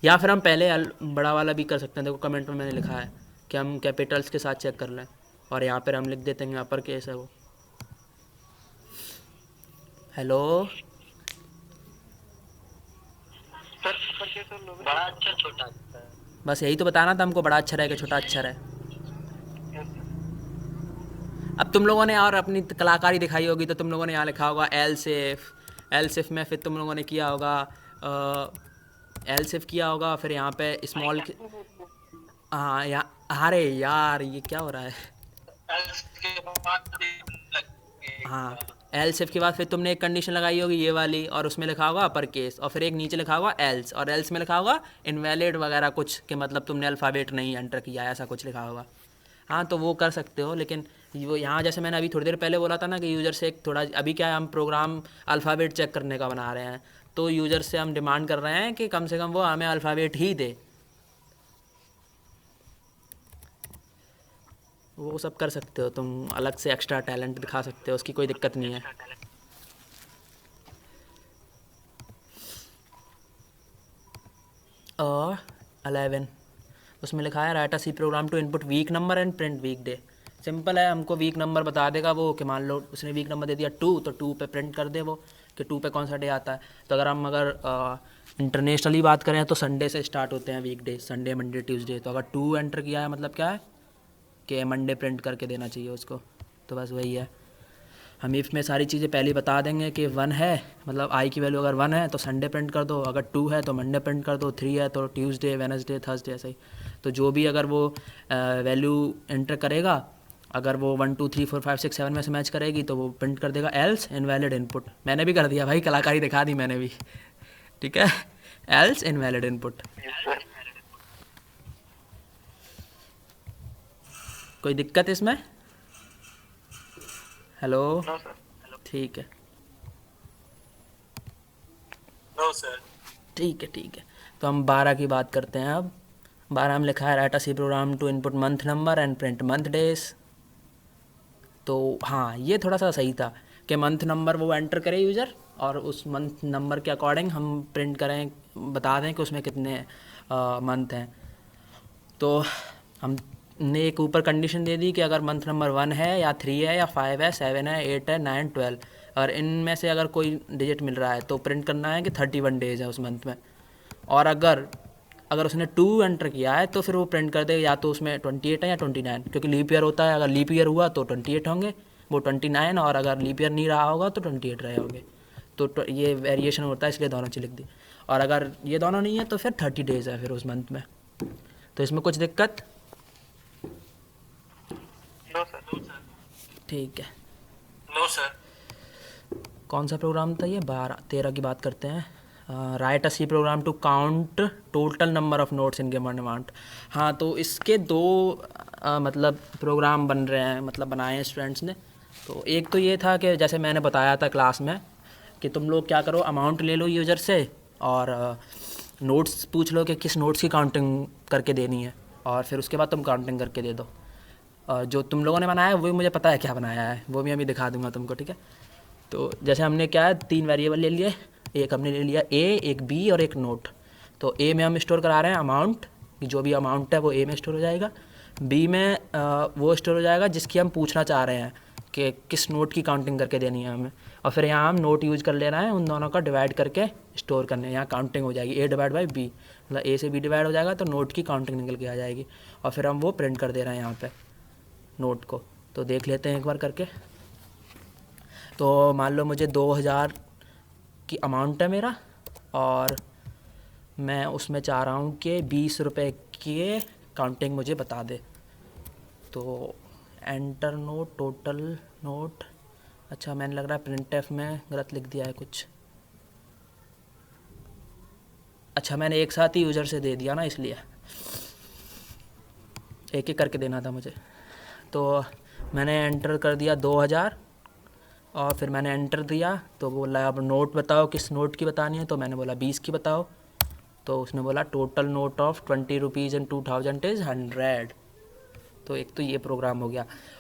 या फिर हम पहले बड़ा वाला भी कर सकते हैं, देखो कमेंट में मैंने लिखा है कि हम कैपिटल्स के साथ चेक कर लें, और यहाँ पर हम लिख देते हैं अपर केस है वो। हेलो सर अपर केस और लोअर बड़ा अच्छा छोटा है। बस यही तो बताना था हमको, बड़ा अक्षर है कि छोटा अक्षर है। अब तुम लोगों ने और अपनी कलाकारी दिखाई होगी, तो तुम लोगों ने यहाँ लिखा होगा एल सिफ में, फिर तुम लोगों ने किया होगा एल सिफ किया होगा, फिर यहाँ पे स्मॉल। हाँ यहाँ, अरे यार ये क्या हो रहा है। हाँ, एल सिफ के बाद फिर तुमने एक कंडीशन लगाई होगी ये वाली, और उसमें लिखा होगा अपर केस, और फिर एक नीचे लिखा होगा एल्स, और एल्स में लिखा होगा इनवैलिड वगैरह कुछ, के मतलब तुमने अल्फ़ाबेट नहीं एंटर किया, ऐसा कुछ लिखा होगा। हाँ तो वो कर सकते हो, लेकिन वो यहाँ जैसे मैंने अभी थोड़ी देर पहले बोला था ना कि यूज़र से एक थोड़ा, अभी क्या है हम प्रोग्राम अल्फ़ाबेट चेक करने का बना रहे हैं, तो यूज़र से हम डिमांड कर रहे हैं कि कम से कम वो हमें अल्फ़ाबेट ही दे। वो सब कर सकते हो तुम, अलग से एक्स्ट्रा टैलेंट दिखा सकते हो, उसकी कोई दिक्कत नहीं है। और 11 उसमें लिखा है write a C program to input week number and print week day. Simple है, हमको वीक नंबर बता देगा वो, कि मान लो उसने वीक नंबर दे दिया 2, तो 2 पे प्रिंट कर दे वो कि 2 पे कौन सा डे आता है। तो अगर इंटरनेशनली बात करें तो संडे से स्टार्ट होते हैं week day, Sunday Monday Tuesday, तो अगर 2 एंटर किया है मतलब क्या है कि मंडे प्रिंट करके देना चाहिए उसको। तो बस वही है, हम इफ़ में सारी चीज़ें पहले बता देंगे कि 1 है, मतलब आई की वैल्यू अगर 1 है तो संडे प्रिंट कर दो, अगर 2 है तो मंडे प्रिंट कर दो, 3 है तो ट्यूसडे वेडनेसडे थर्सडे, ऐसे ही। तो जो भी अगर वो वैल्यू एंटर करेगा, अगर वो 1 2 3 4 5 6 7 में से मैच करेगी तो वो प्रिंट कर देगा एल्स इनवैलिड इनपुट। मैंने भी कर दिया भाई, कलाकारी दिखा दी मैंने भी, ठीक है, एल्स इनवैलिड इनपुट। कोई दिक्कत इसमें? Hello no sir. ठीक है, नो सर। ठीक है। तो हम 12 की बात करते हैं अब। 12 में लिखा है write a C program to input month number and print month days. तो हाँ, ये थोड़ा सा सही था, कि मंथ नंबर वो एंटर करे यूज़र, और उस मंथ नंबर के अकॉर्डिंग हम प्रिंट करें, बता दें कि उसमें कितने मंथ हैं। तो हमने एक ऊपर कंडीशन दे दी कि अगर मंथ नंबर 1 है या 3 है या 5 है, 7 है, 8 है, 9, 12, और इनमें से अगर कोई डिजिट मिल रहा है तो प्रिंट करना है कि 31 डेज़ है उस मंथ में। और अगर उसने 2 एंटर किया है तो फिर वो प्रिंट कर दे या तो उसमें 28 है या 29, क्योंकि लीप ईयर होता है। अगर लीप ईयर हुआ तो 28 होंगे, वो 29, और अगर लीप ईयर नहीं रहा होगा तो 28 रहे होंगे। तो ये वेरिएशन होता है, इसलिए दोनों चीज़ लिख दी। और अगर ये दोनों नहीं है तो फिर 30 डेज़ है फिर उस मंथ में। तो इसमें कुछ दिक्कत? No sir. ठीक है। No sir. कौन सा प्रोग्राम था ये? 13 की बात करते हैं। Write a C program to count total number of notes in given amount. हाँ, तो इसके दो मतलब प्रोग्राम बन रहे हैं, मतलब बनाए हैं स्टूडेंट्स ने। तो एक तो ये था कि जैसे मैंने बताया था क्लास में कि तुम लोग क्या करो, अमाउंट ले लो यूज़र से और नोट्स पूछ लो कि किस नोट्स की काउंटिंग करके देनी है, और फिर उसके बाद तुम काउंटिंग करके दे दो। जो तुम लोगों ने बनाया है वो भी मुझे पता है क्या बनाया है, वो भी अभी दिखा दूंगा तुमको, ठीक है। तो जैसे हमने क्या है, 3 वेरिएबल ले लिए। एक हमने ले लिया ए, एक बी और एक नोट। तो ए में हम स्टोर करा रहे हैं अमाउंट, जो भी अमाउंट है वो ए में स्टोर हो जाएगा। बी में वो स्टोर हो जाएगा जिसकी हम पूछना चाह रहे हैं कि किस नोट की काउंटिंग करके देनी है हमें, और फिर यहाँ हम नोट यूज़ कर लेना है, उन दोनों का डिवाइड करके स्टोर करने। यहाँ काउंटिंग हो जाएगी A/B, मतलब ए से बी डिवाइड हो जाएगा तो नोट की काउंटिंग निकल के आ जाएगी, और फिर हम वो प्रिंट कर दे रहे हैं यहाँ पे नोट को। तो देख लेते हैं एक बार करके। तो मान लो मुझे 2000 की अमाउंट है मेरा, और मैं उसमें चाह रहा हूँ कि 20 रुपये की काउंटिंग मुझे बता दे। तो एंटर नोट, टोटल नोट। अच्छा, मैंने लग रहा है प्रिंटफ में गलत लिख दिया है कुछ। अच्छा, मैंने एक साथ ही यूज़र से दे दिया ना, इसलिए एक एक करके देना था मुझे। तो मैंने एंटर कर दिया 2000, और फिर मैंने एंटर दिया तो बोला अब नोट बताओ किस नोट की बतानी है। तो मैंने बोला 20 की बताओ। तो उसने बोला total note of 20 rupees and 2000 is 100। तो एक तो ये प्रोग्राम हो गया।